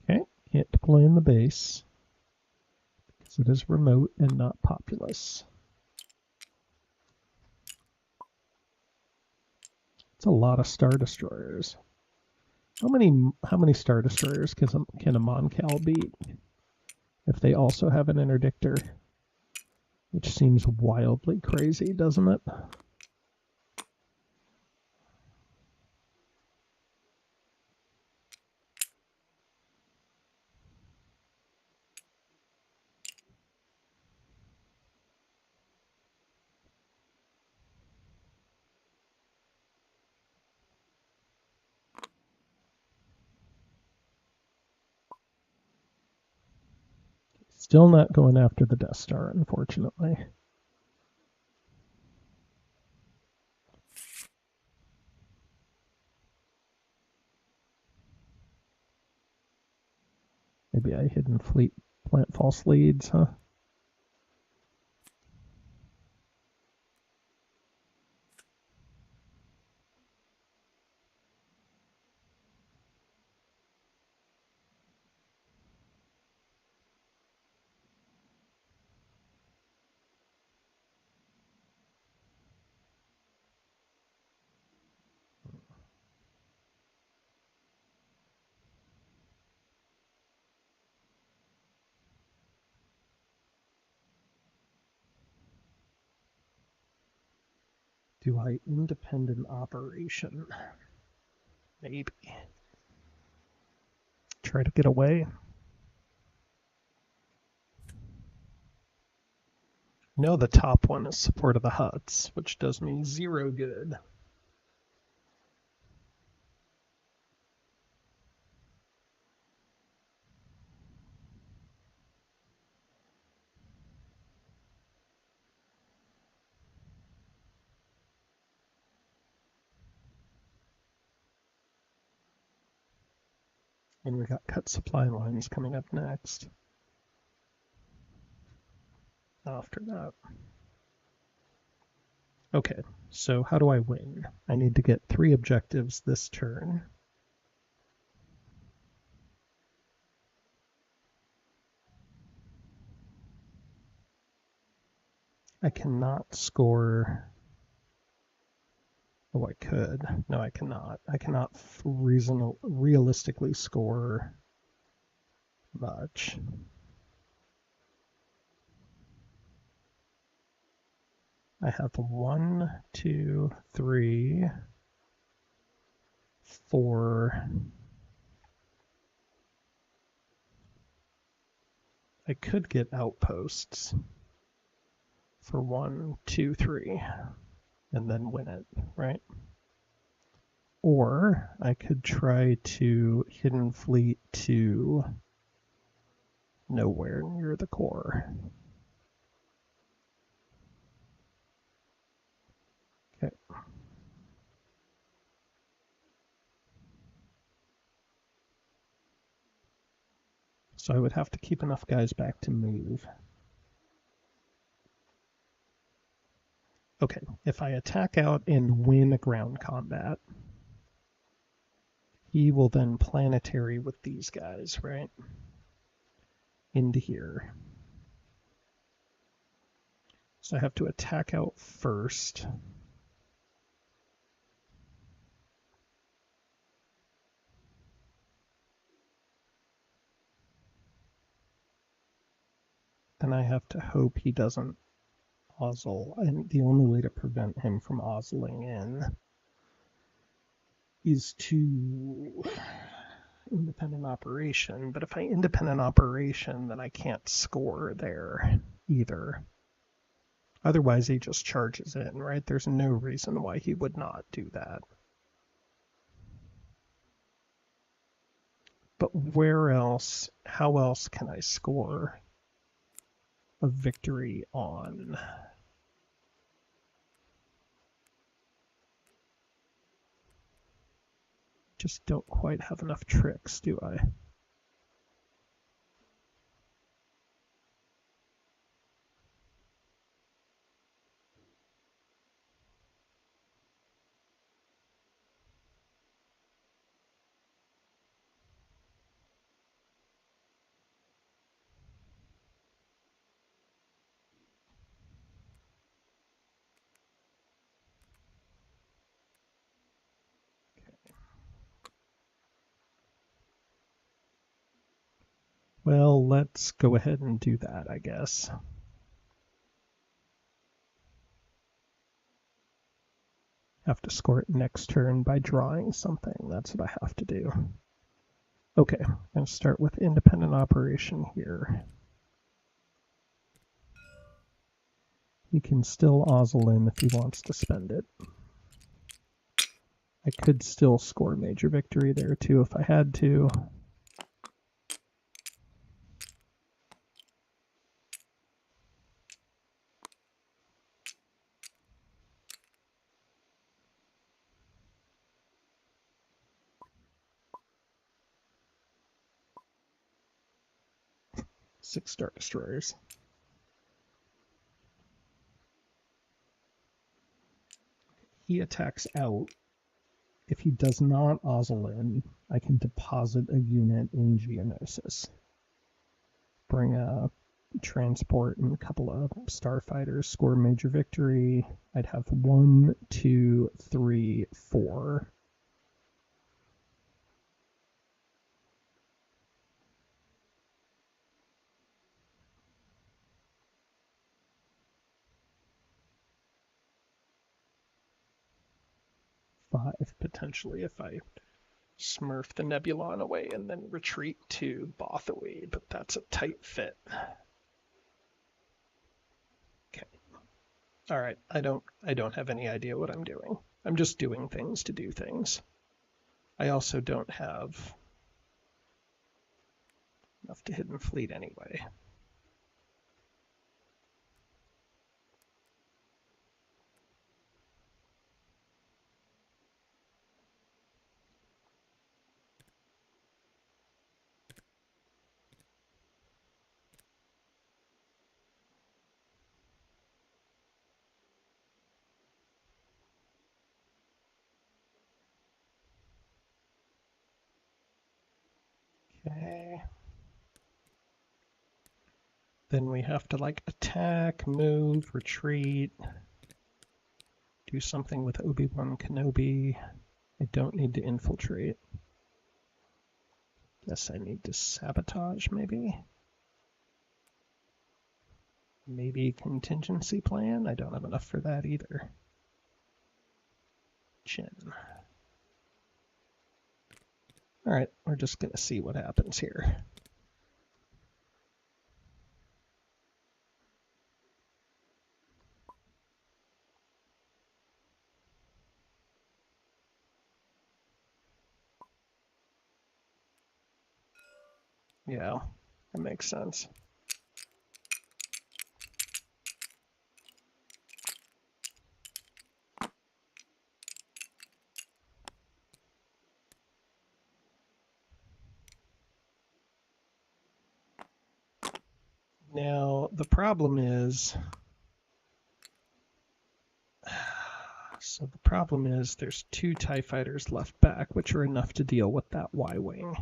Okay, can't deploy in the base because it is remote and not populous. It's a lot of Star Destroyers. How many Star Destroyers can a Moncal beat if they also have an interdictor? Which seems wildly crazy, doesn't it? Still not going after the Death Star, unfortunately. Maybe I hidden fleet plant false leads, huh? Do I independent operation? Maybe. Try to get away. No, the top one is support of the huts, which does me 0 good. And we got cut supply lines coming up next. After that. Okay, so how do I win? I need to get 3 objectives this turn. I cannot score. Oh, I could. No, I cannot. I cannot realistically score much. I have 1, 2, 3, 4. I could get outposts for 1, 2, 3, and then win it, right? Or I could try to hidden fleet to nowhere near the core. Okay. So I would have to keep enough guys back to move. Okay, if I attack out and win a ground combat, he will then planetary with these guys, right? Into here. So I have to attack out first. Then I have to hope he doesn't ozzle. And the only way to prevent him from ozzling in is to independent operation, but if I independent operation, then I can't score there either. Otherwise, he just charges in, right? There's no reason why he would not do that. But where else, how else can I score a victory on? Just don't quite have enough tricks, do I? Well, let's go ahead and do that, I guess. Have to score it next turn by drawing something. That's what I have to do. Okay, I'm going to start with independent operation here. He can still ozzle in if he wants to spend it. I could still score major victory there too if I had to. Six Star Destroyers. He attacks out. If he does not ozzle in, I can deposit a unit in Geonosis. Bring a transport and a couple of starfighters, score major victory. I'd have 1, 2, 3, 4. Five, potentially, if I smurf the Nebulon away and then retreat to Bothaway, but that's a tight fit. Okay. All right, I don't have any idea what I'm doing. I'm just doing things to do things. I also don't have enough to Hidden Fleet anyway. Okay. Then we have to like attack, move, retreat, do something with Obi-Wan Kenobi. I don't need to infiltrate. Guess I need to sabotage, maybe? Maybe contingency plan? I don't have enough for that either. Chin. Alright, we're just going to see what happens here. Yeah, that makes sense. Now, the problem is, there's 2 TIE fighters left back, which are enough to deal with that Y-wing.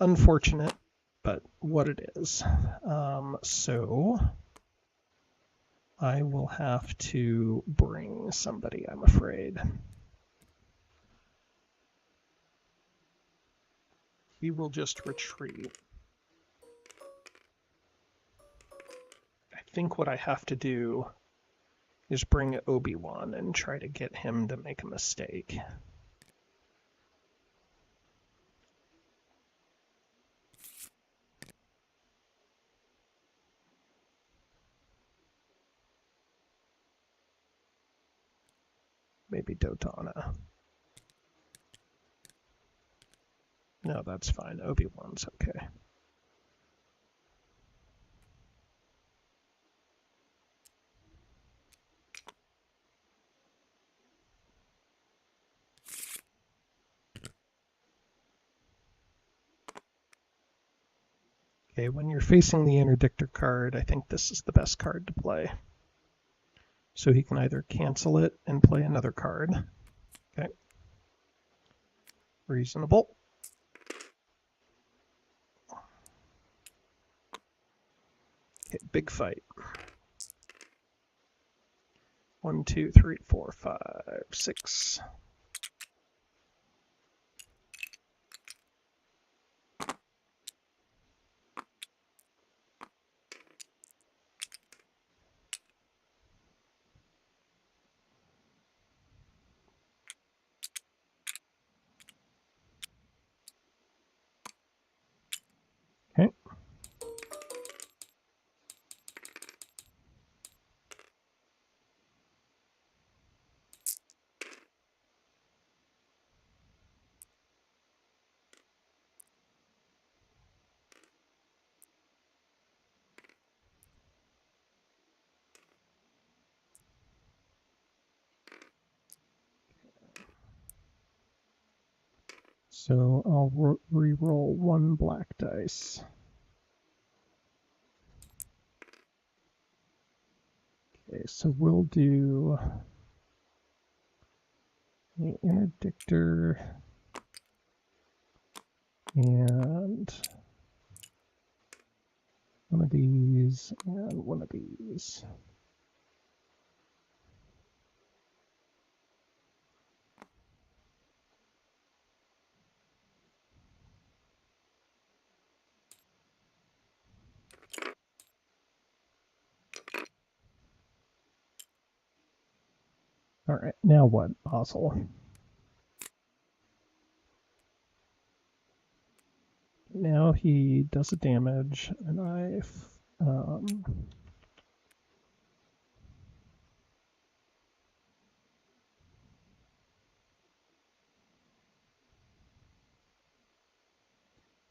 Unfortunate, but what it is. So I will have to bring somebody, I'm afraid. He will just retreat. I think what I have to do is bring Obi-Wan and try to get him to make a mistake. Maybe Dodonna. No, that's fine. Obi-Wan's okay. Okay, when you're facing the interdictor card, I think this is the best card to play. So he can either cancel it and play another card. Okay. Reasonable. Okay, big fight. 1, 2, 3, 4, 5, 6. Okay. So I'll re-roll 1 black dice. Okay, so we'll do the interdictor and one of these and one of these. All right, now what, Osel? Now he does a damage, and I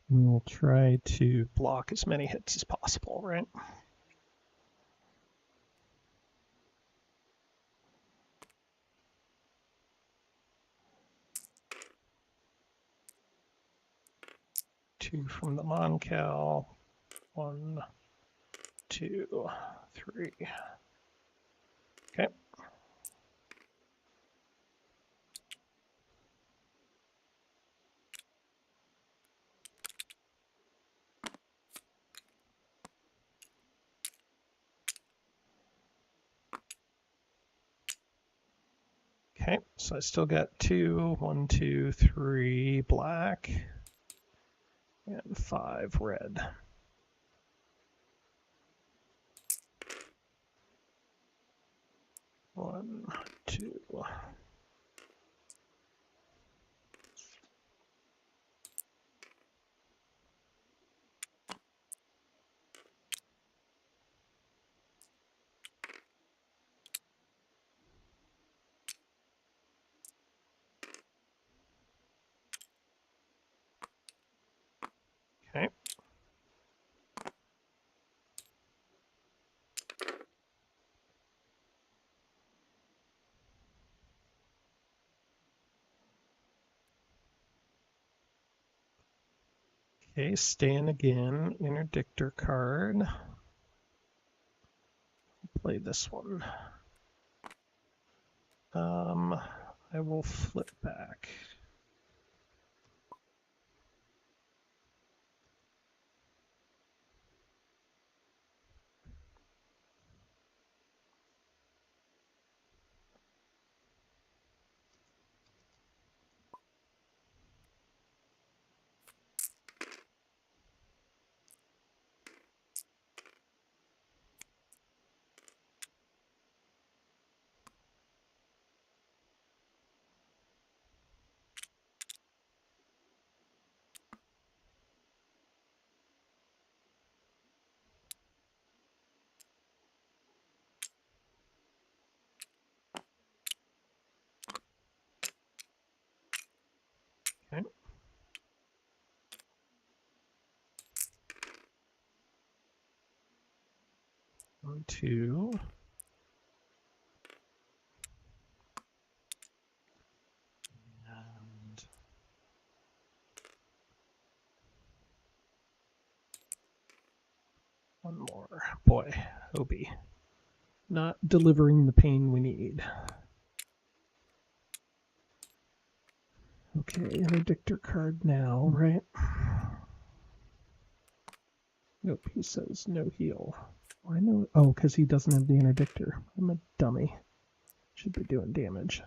we'll try to block as many hits as possible, right? Two from the Moncal. 1, 2, 3. Okay. Okay, so I still got 2, 1, 2, 3 black, and 5 red. One, two. Okay. Okay, Stan again, interdictor card. Play this one. I will flip back. Okay. One, two. And one more. Boy, Obi. Not delivering the pain we need. Okay, interdictor card now, right? Nope, he says no heal. I know. Oh, because he doesn't have the interdictor. I'm a dummy. Should be doing damage.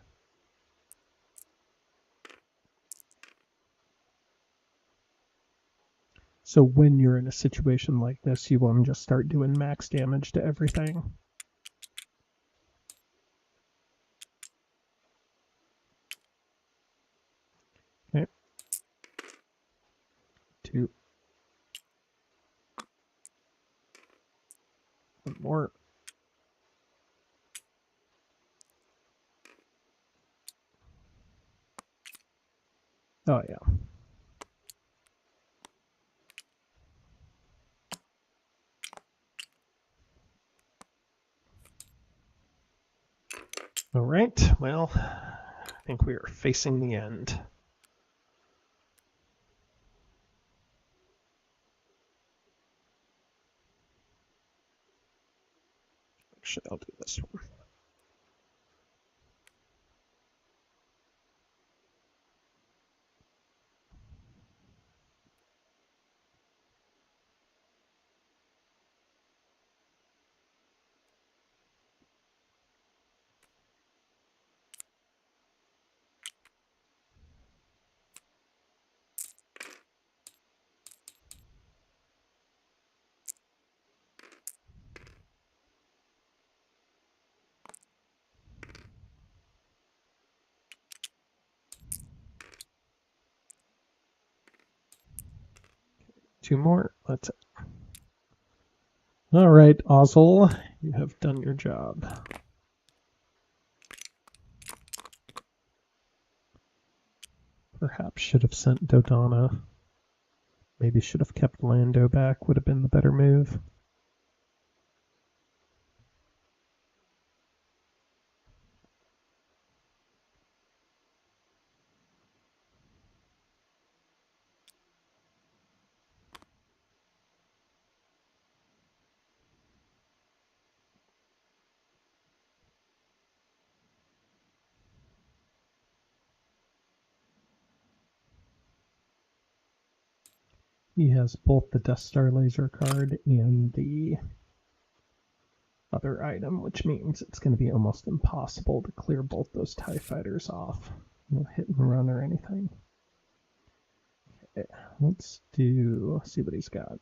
So when you're in a situation like this, you want to just start doing max damage to everything. Okay. 2. One more. Oh, yeah. All right. Well, I think we are facing the end. Actually, I'll do this one. Two more. That's it. All right, Ozzel, you have done your job. Perhaps should have sent Dodonna. Maybe should have kept Lando back, would have been the better move. He has both the Death Star laser card and the other item, which means it's going to be almost impossible to clear both those TIE fighters off. No hit and run or anything. Okay, let's see what he's got.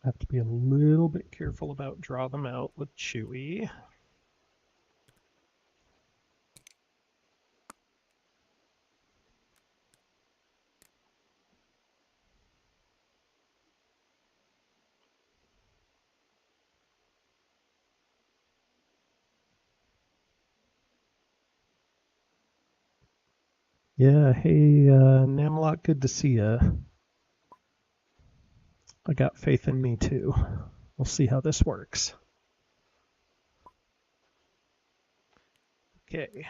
Have to be a little bit careful about draw them out with Chewie. Yeah, hey, Namlock, good to see ya. I got faith in me too. We'll see how this works. Okay.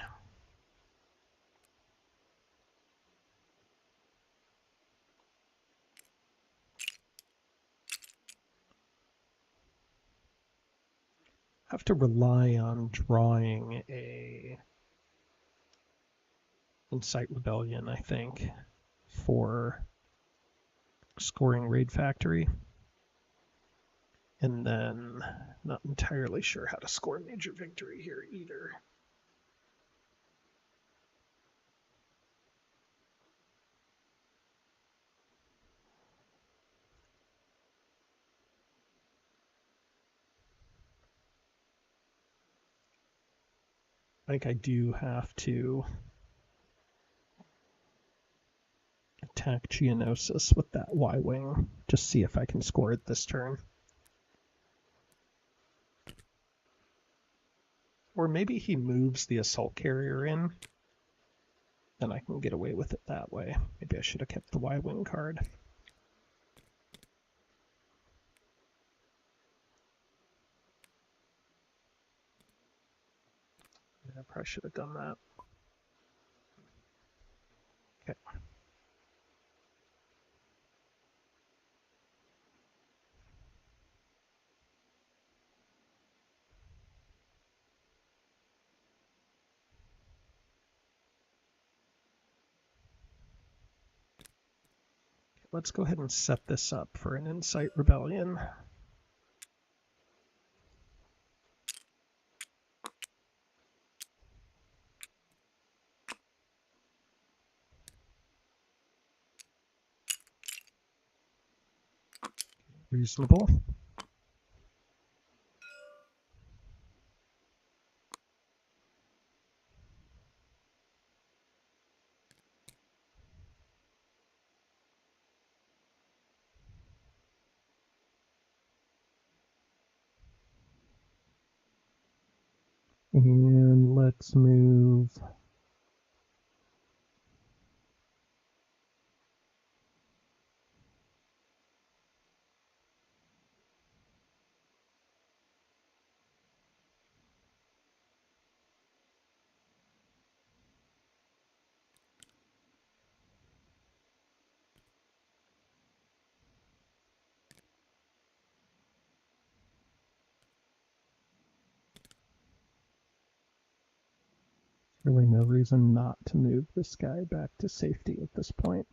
Have to rely on drawing a Incite Rebellion, I think, for scoring Raid Factory. And then not entirely sure how to score Major Victory here either. think I do have to attack Geonosis with that Y-Wing. Just see if I can score it this turn. Or maybe he moves the assault carrier in, and I can get away with it that way. Maybe I should have kept the Y-Wing card. I probably should have done that. Okay. Let's go ahead and set this up for an Insight Rebellion. Reasonable. And let's move really no reason not to move this guy back to safety at this point.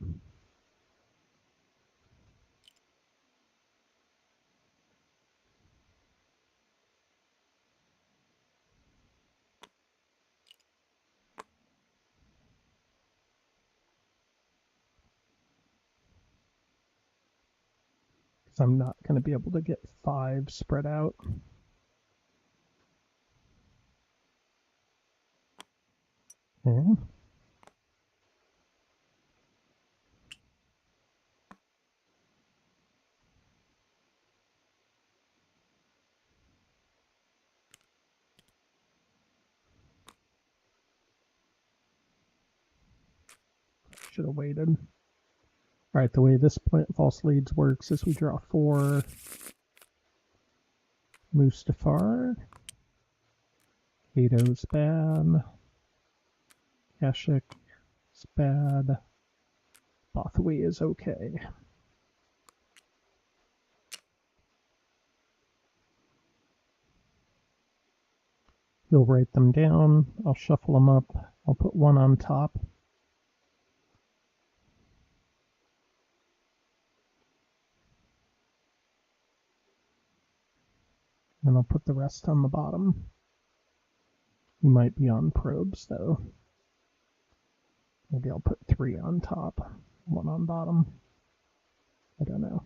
Because I'm not going to be able to get 5 spread out. Okay. Should have waited. All right, the way this plant false leads works is we draw 4 Mustafar. Kato's bad. Kashyyyk is bad. Bothwy is okay. He'll write them down. I'll shuffle them up. I'll put 1 on top. And I'll put the rest on the bottom. He might be on probes, though. Maybe I'll put 3 on top, 1 on bottom. I don't know.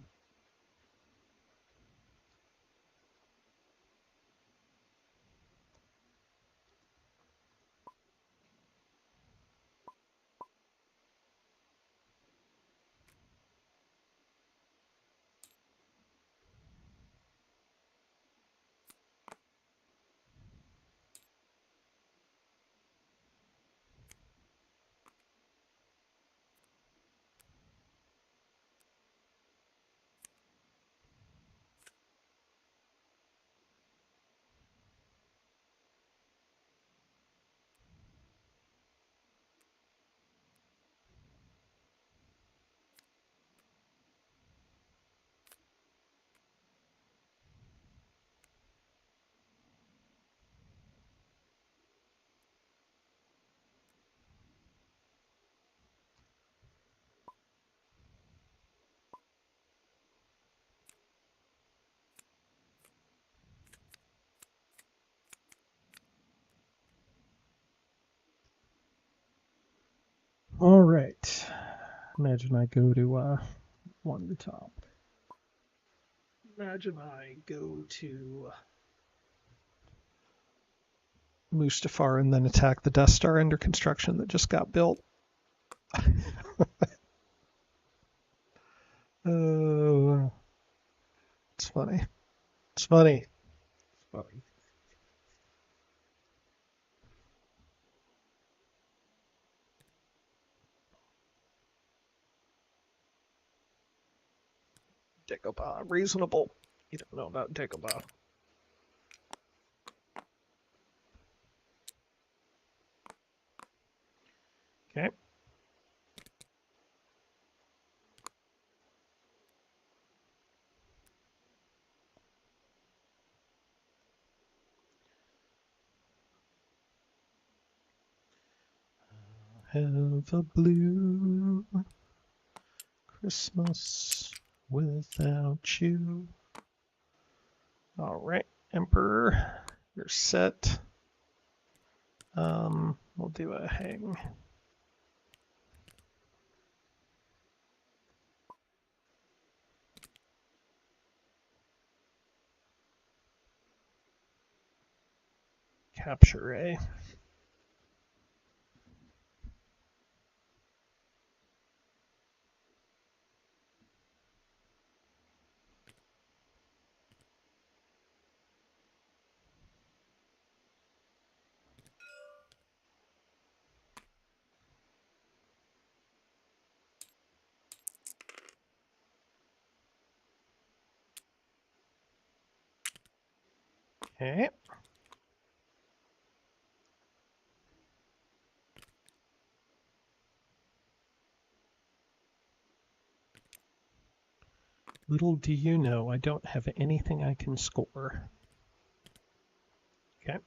All right. Imagine I go to 1 to top. Imagine I go to Mustafar and then attack the Death Star under construction that just got built. Oh, it's funny. It's funny. It's funny. Dagobah, reasonable. You don't know about Dagobah. Okay. Have a blue Christmas without you. All right, Emperor, you're set. We'll do a hang. Capture A. Okay. Little do you know, I don't have anything I can score. Okay.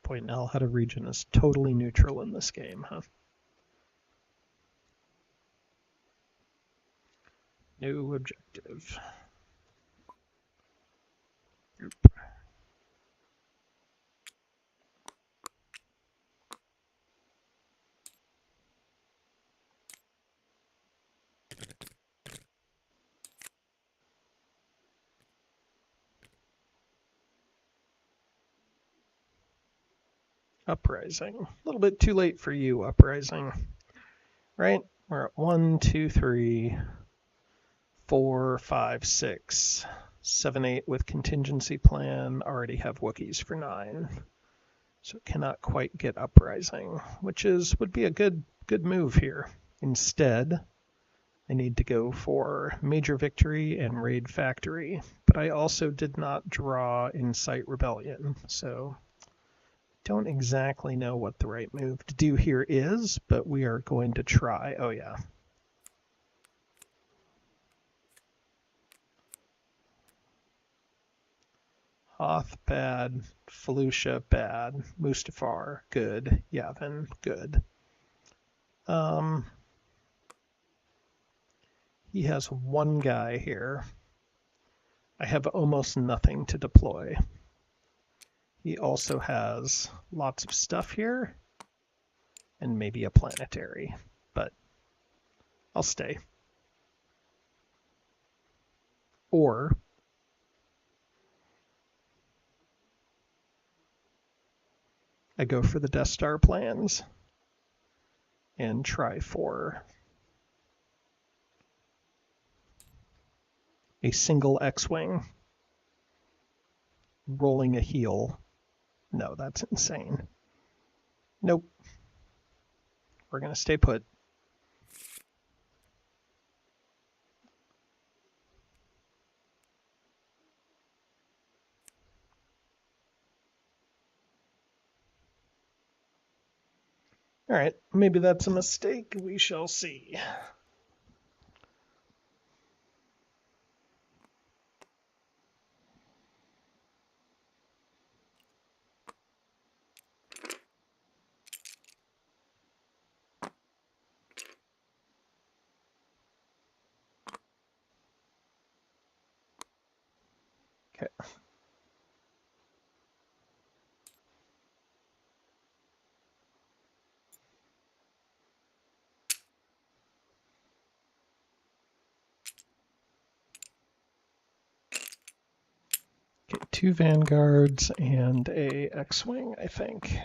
Point out how the region is totally neutral in this game, huh? No objective. Oop. Uprising. A little bit too late for you, Uprising. Right? We're at 1, 2, 3, 4, 5, 6, 7, 8 with contingency plan. Already have Wookiees for 9. So cannot quite get Uprising, which would be a good move here. Instead, I need to go for Major Victory and Raid Factory, but I also did not draw Incite Rebellion, so don't exactly know what the right move to do here is, but we are going to try. Oh yeah. Hoth, bad. Felucia, bad. Mustafar, good. Yavin, good. He has one guy here. I have almost nothing to deploy. He also has lots of stuff here, and maybe a planetary, but I'll stay. Or I go for the Death Star plans and try for a single X-Wing rolling a heel. No, that's insane. Nope. We're going to stay put. All right, maybe that's a mistake. We shall see. Okay. 2 vanguards and a X-wing, I think.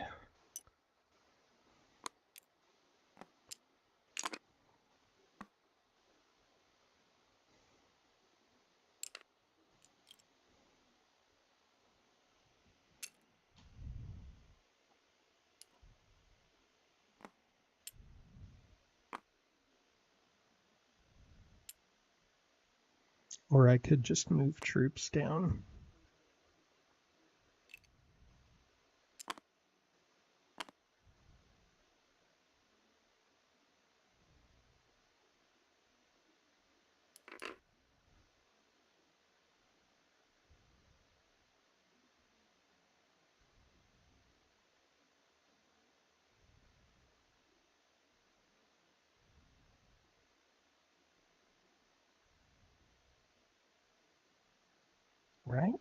Or I could just move troops down. Right?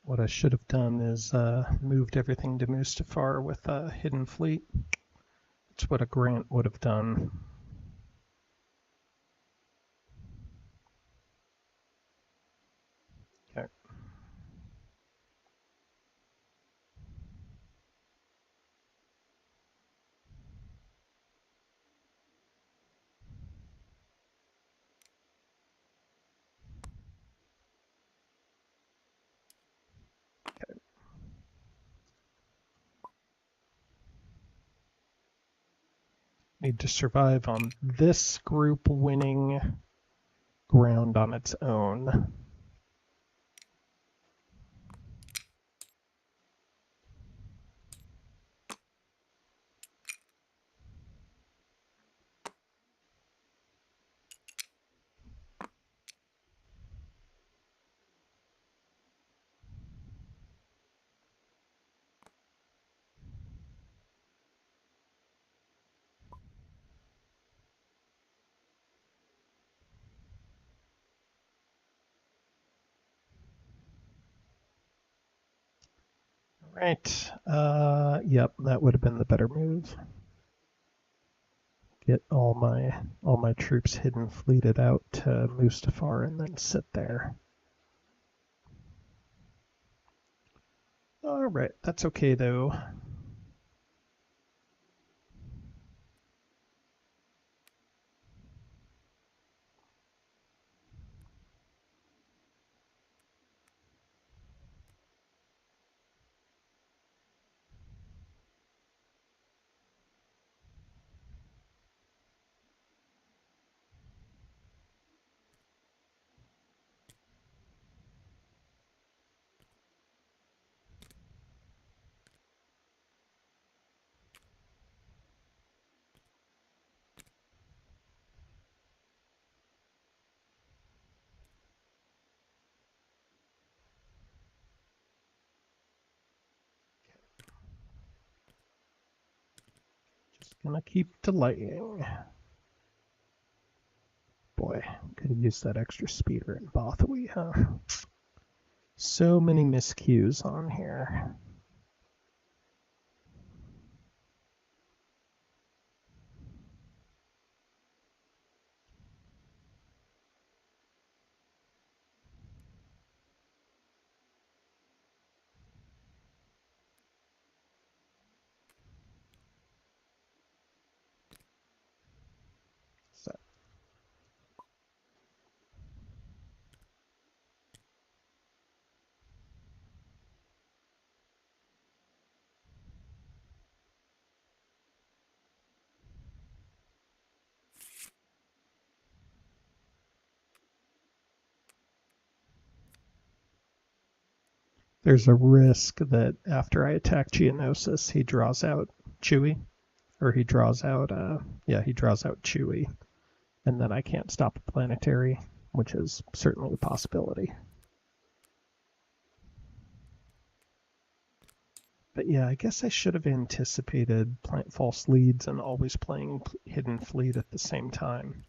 What I should have done is moved everything to Mustafar with a hidden fleet. That's what a Grant would have done. Okay. Need to survive on this group winning ground on its own. Right. Yep, that would have been the better move. Get all my troops hidden fleeted out to Mustafar and then sit there. All right, that's okay though. Just gonna keep delaying. Boy, could have used that extra speeder in Bothawui, huh? So many miscues on here. So, there's a risk that after I attack Geonosis, he draws out Chewie, or he draws out, he draws out Chewie, and then I can't stop a planetary, which is certainly a possibility. But yeah, I guess I should have anticipated plant false leads and always playing hidden fleet at the same time.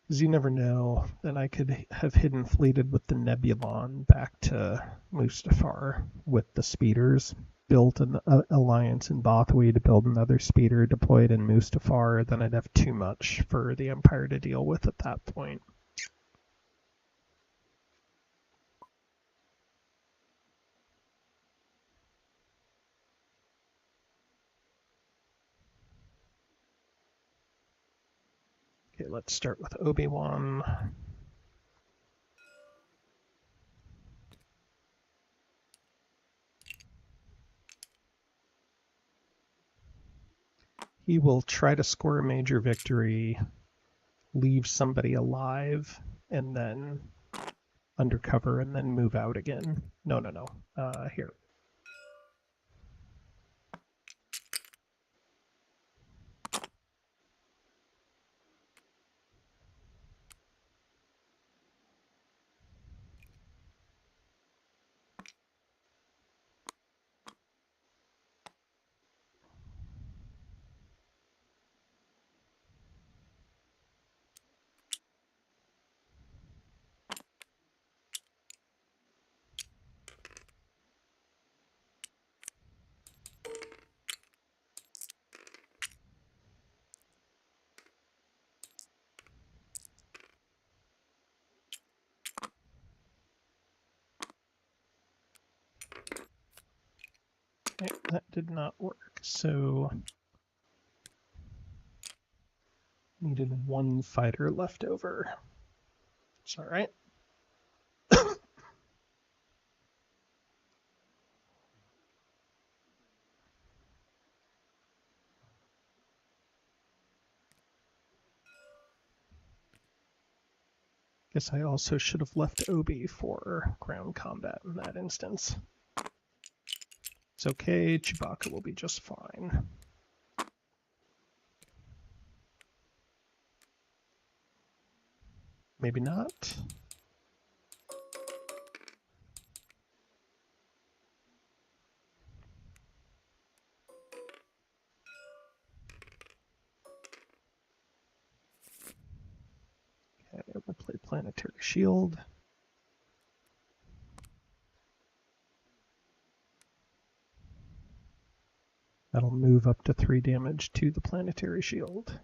Because you never know, then I could have hidden fleeted with the Nebulon back to Mustafar with the speeders, built an alliance in Bothwy to build another speeder deployed in Mustafar, then I'd have too much for the Empire to deal with at that point. Okay, let's start with Obi-Wan. He will try to score a major victory, leave somebody alive, and then undercover, and then move out again. No. Here. Okay, that did not work, so needed one fighter left over. It's all right. Guess I also should have left Obi for ground combat in that instance. It's okay, Chewbacca will be just fine. Maybe not. Okay, we'll play Planetary Shield. That'll move up to 3 damage to the Planetary Shield.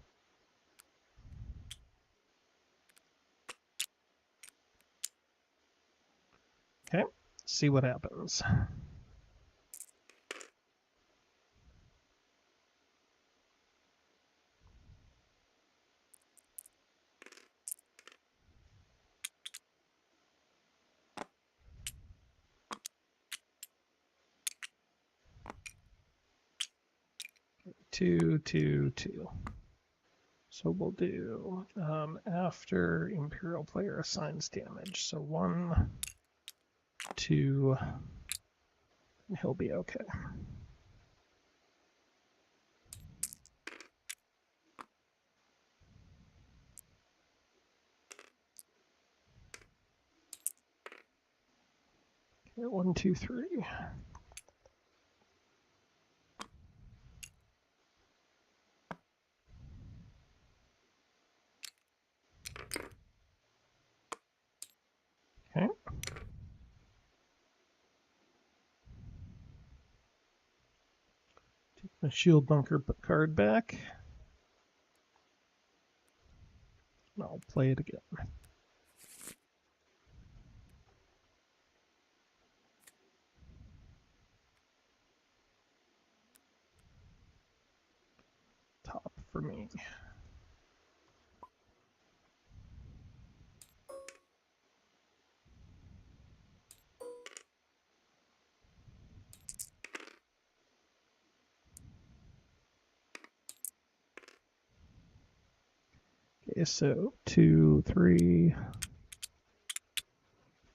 Okay, see what happens. Two. So we'll do after Imperial player assigns damage. So 1, 2, and he'll be okay. Okay, 1, 2, 3. Okay. Take my shield bunker card back. And I'll play it again. Top for me. Okay, so 2, 3,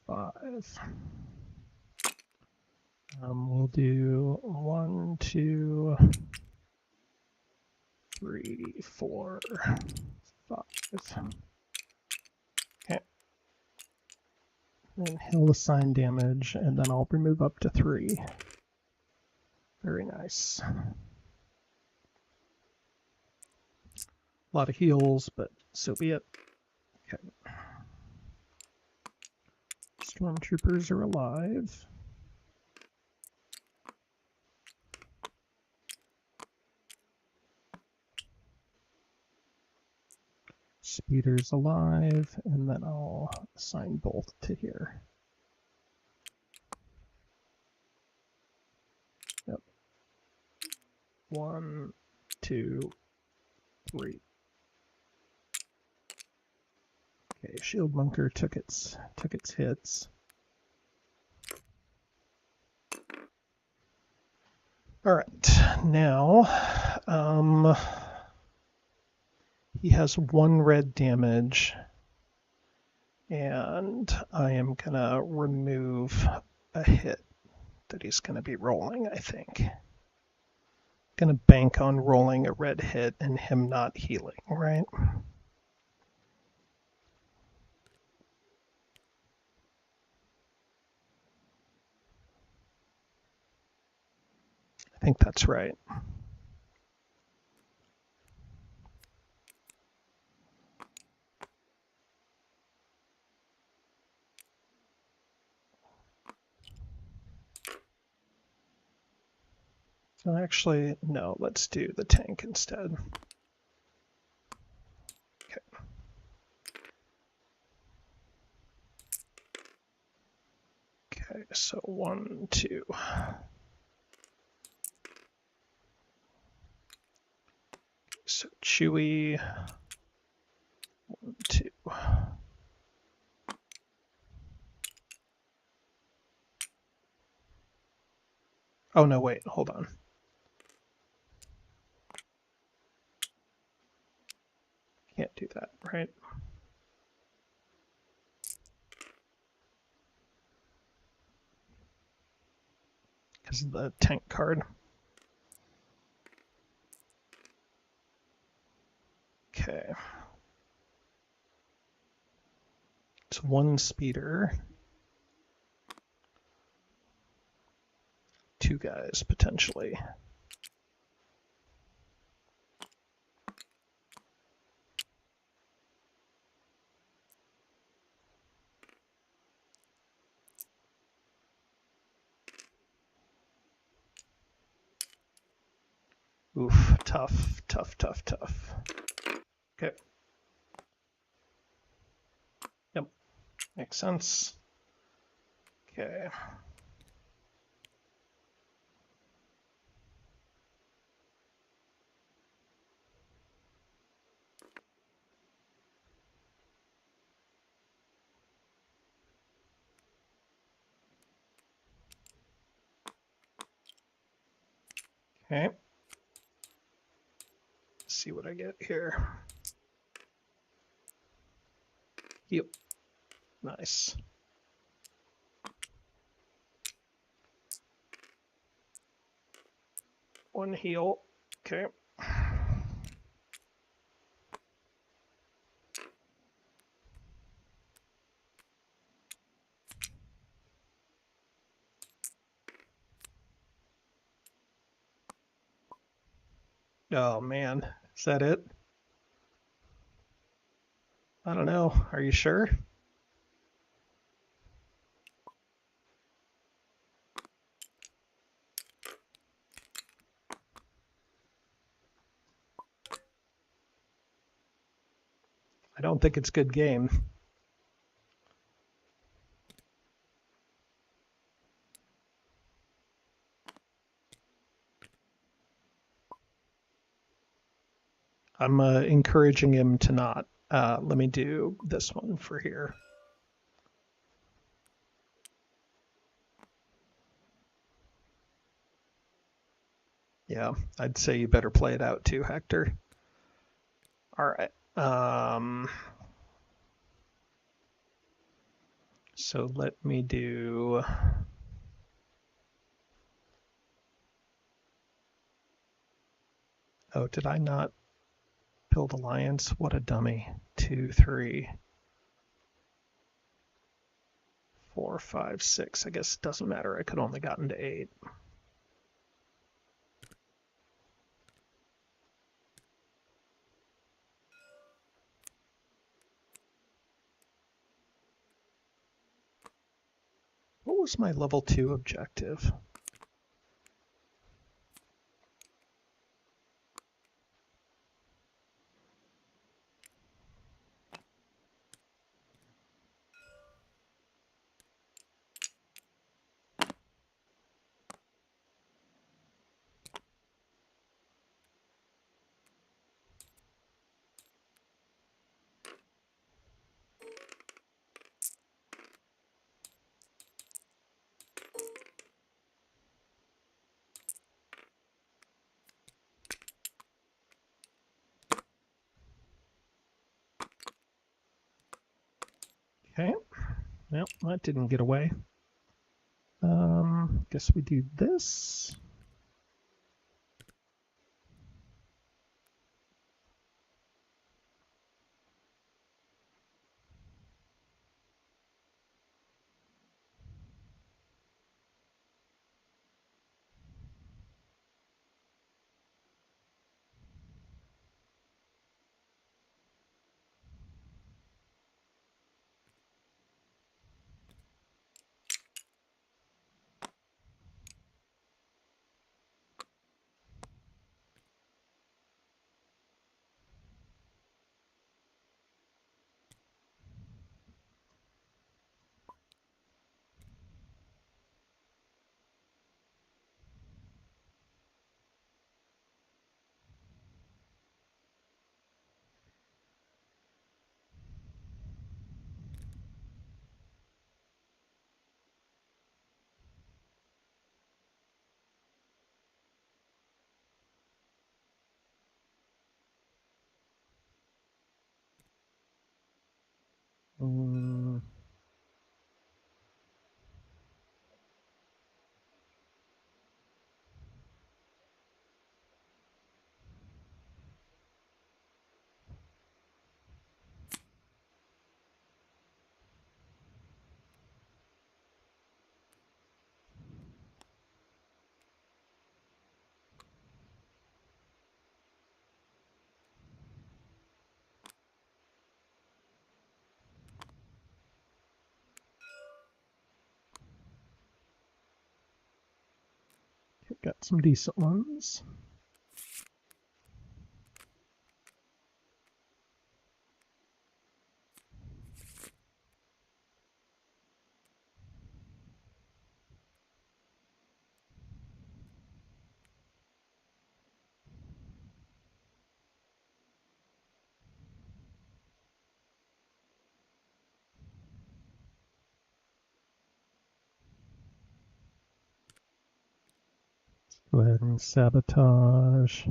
5. We'll do 1, 2, 3, 4, 5. Okay. Then he'll assign damage, and then I'll remove up to 3. Very nice. A lot of heals, but so be it. Okay. Stormtroopers are alive. Speeder's alive, and then I'll assign both to here. Yep. 1, 2, 3. Okay, shield bunker took its hits. All right, now he has 1 red damage, and I am gonna remove a hit that he's gonna be rolling, I think. Gonna bank on rolling a red hit and him not healing, right? I think that's right. So actually, no, let's do the tank instead. Okay. Okay, so 1, 2. So Chewy, 1, 2. Oh no, wait, hold on. Can't do that, right? Because of the tank card. Okay. It's 1 speeder. 2 guys, potentially. Oof, tough, tough, tough, tough. Okay. Yep, makes sense. Okay. Okay. Let's see what I get here. Yep. Nice. One heal. Okay. Oh man, is that it? I don't know. Are you sure? I don't think it's good game. I'm encouraging him to not. Let me do this one for here. Yeah, I'd say you better play it out too, Hector. All right. So let me do. Oh, did I not build alliance? What a dummy. 2, 3, 4, 5, 6. I guess it doesn't matter. I could only gotten to 8. What was my level 2 objective? Okay. Well, that didn't get away. Guess we do this. Got some decent ones. Go ahead and sabotage.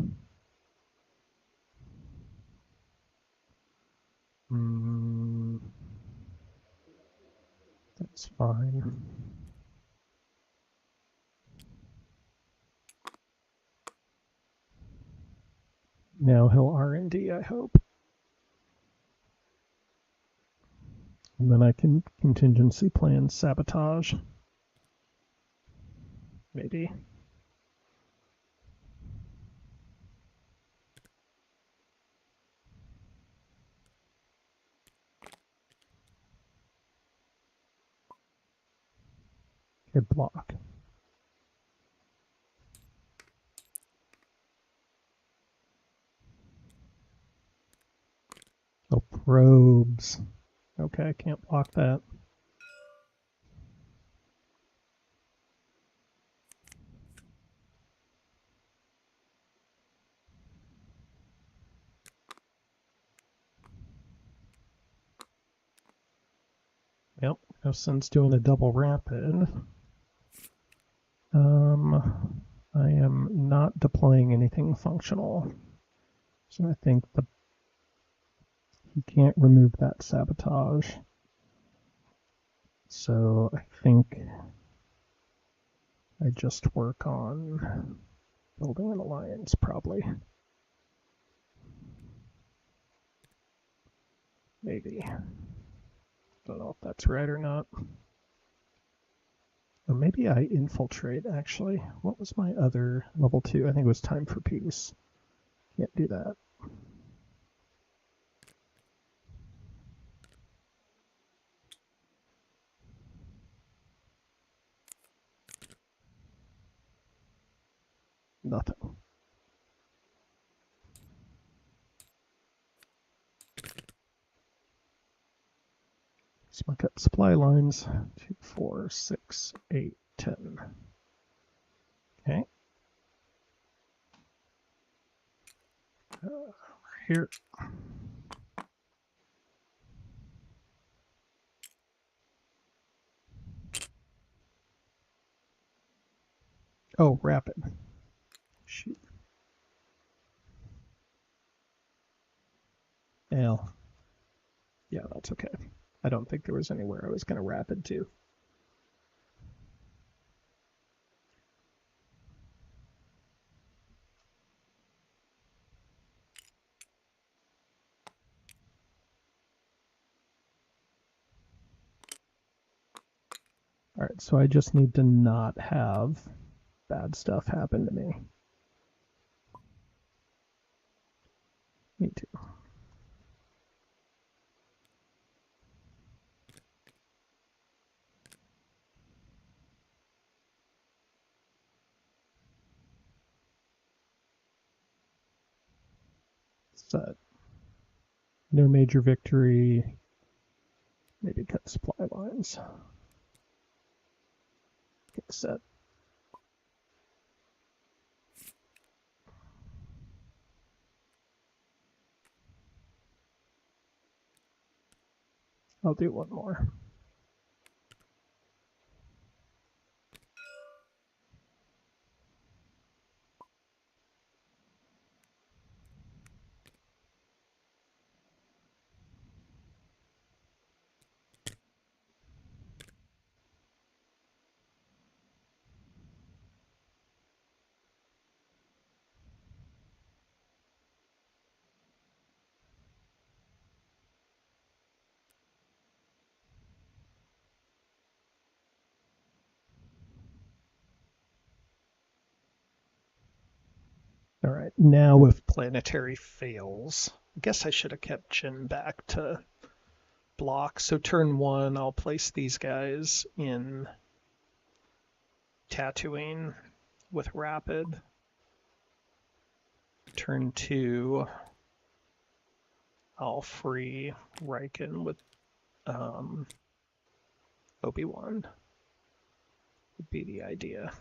That's fine. Now he'll R&D, I hope. And then I can contingency plan sabotage. Maybe. Okay, block. Oh, probes. Okay, I can't block that. Yep, no sense doing a double rapid. I am not deploying anything functional. So I think he can't remove that sabotage. So I think I just work on building an alliance, probably. Maybe. Don't know if that's right or not. Or maybe I infiltrate, actually. What was my other level 2? I think it was time for peace. Can't do that. Nothing. So I got supply lines 2, 4, 6, 8, 10. Okay. Here. Oh, rapid. Shoot. L. Yeah, that's okay. I don't think there was anywhere I was going to rapid to. All right, so I just need to not have bad stuff happen to me. Me too. Set. No major victory. Maybe cut supply lines. Get set. I'll do one more. All right, now with planetary fails, I guess I should have kept Jin back to block. So turn 1, I'll place these guys in Tatooine with rapid. Turn 2, I'll free Riken with Obi-Wan. Would be the idea.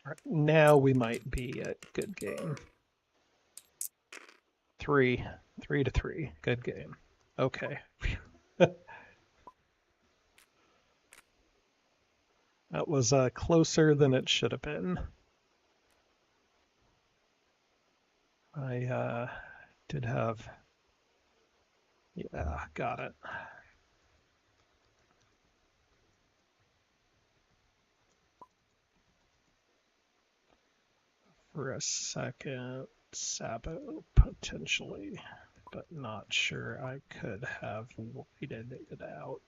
All right, now we might be at good game. 3 to 3, good game. Okay. That was closer than it should have been. I did have, yeah, got it. For a second, Sabo potentially, but not sure I could have waited it out.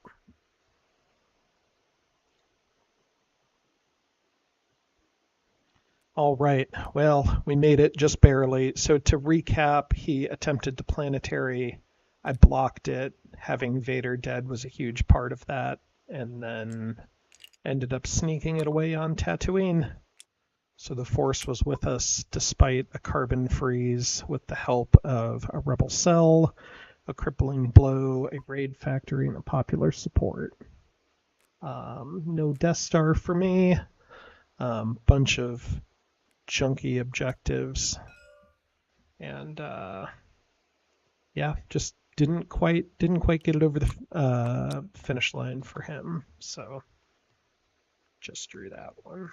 All right, well, we made it just barely. So to recap, he attempted to planetary. I blocked it. Having Vader dead was a huge part of that, and then ended up sneaking it away on Tatooine. So the Force was with us despite a carbon freeze with the help of a rebel cell, a crippling blow, a raid factory, and a popular support. No Death Star for me. Bunch of junky objectives. And yeah, just didn't quite get it over the finish line for him. So just drew that one.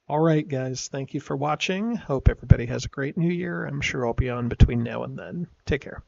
All right, guys, thank you for watching. Hope everybody has a great new year. I'm sure I'll be on between now and then. Take care.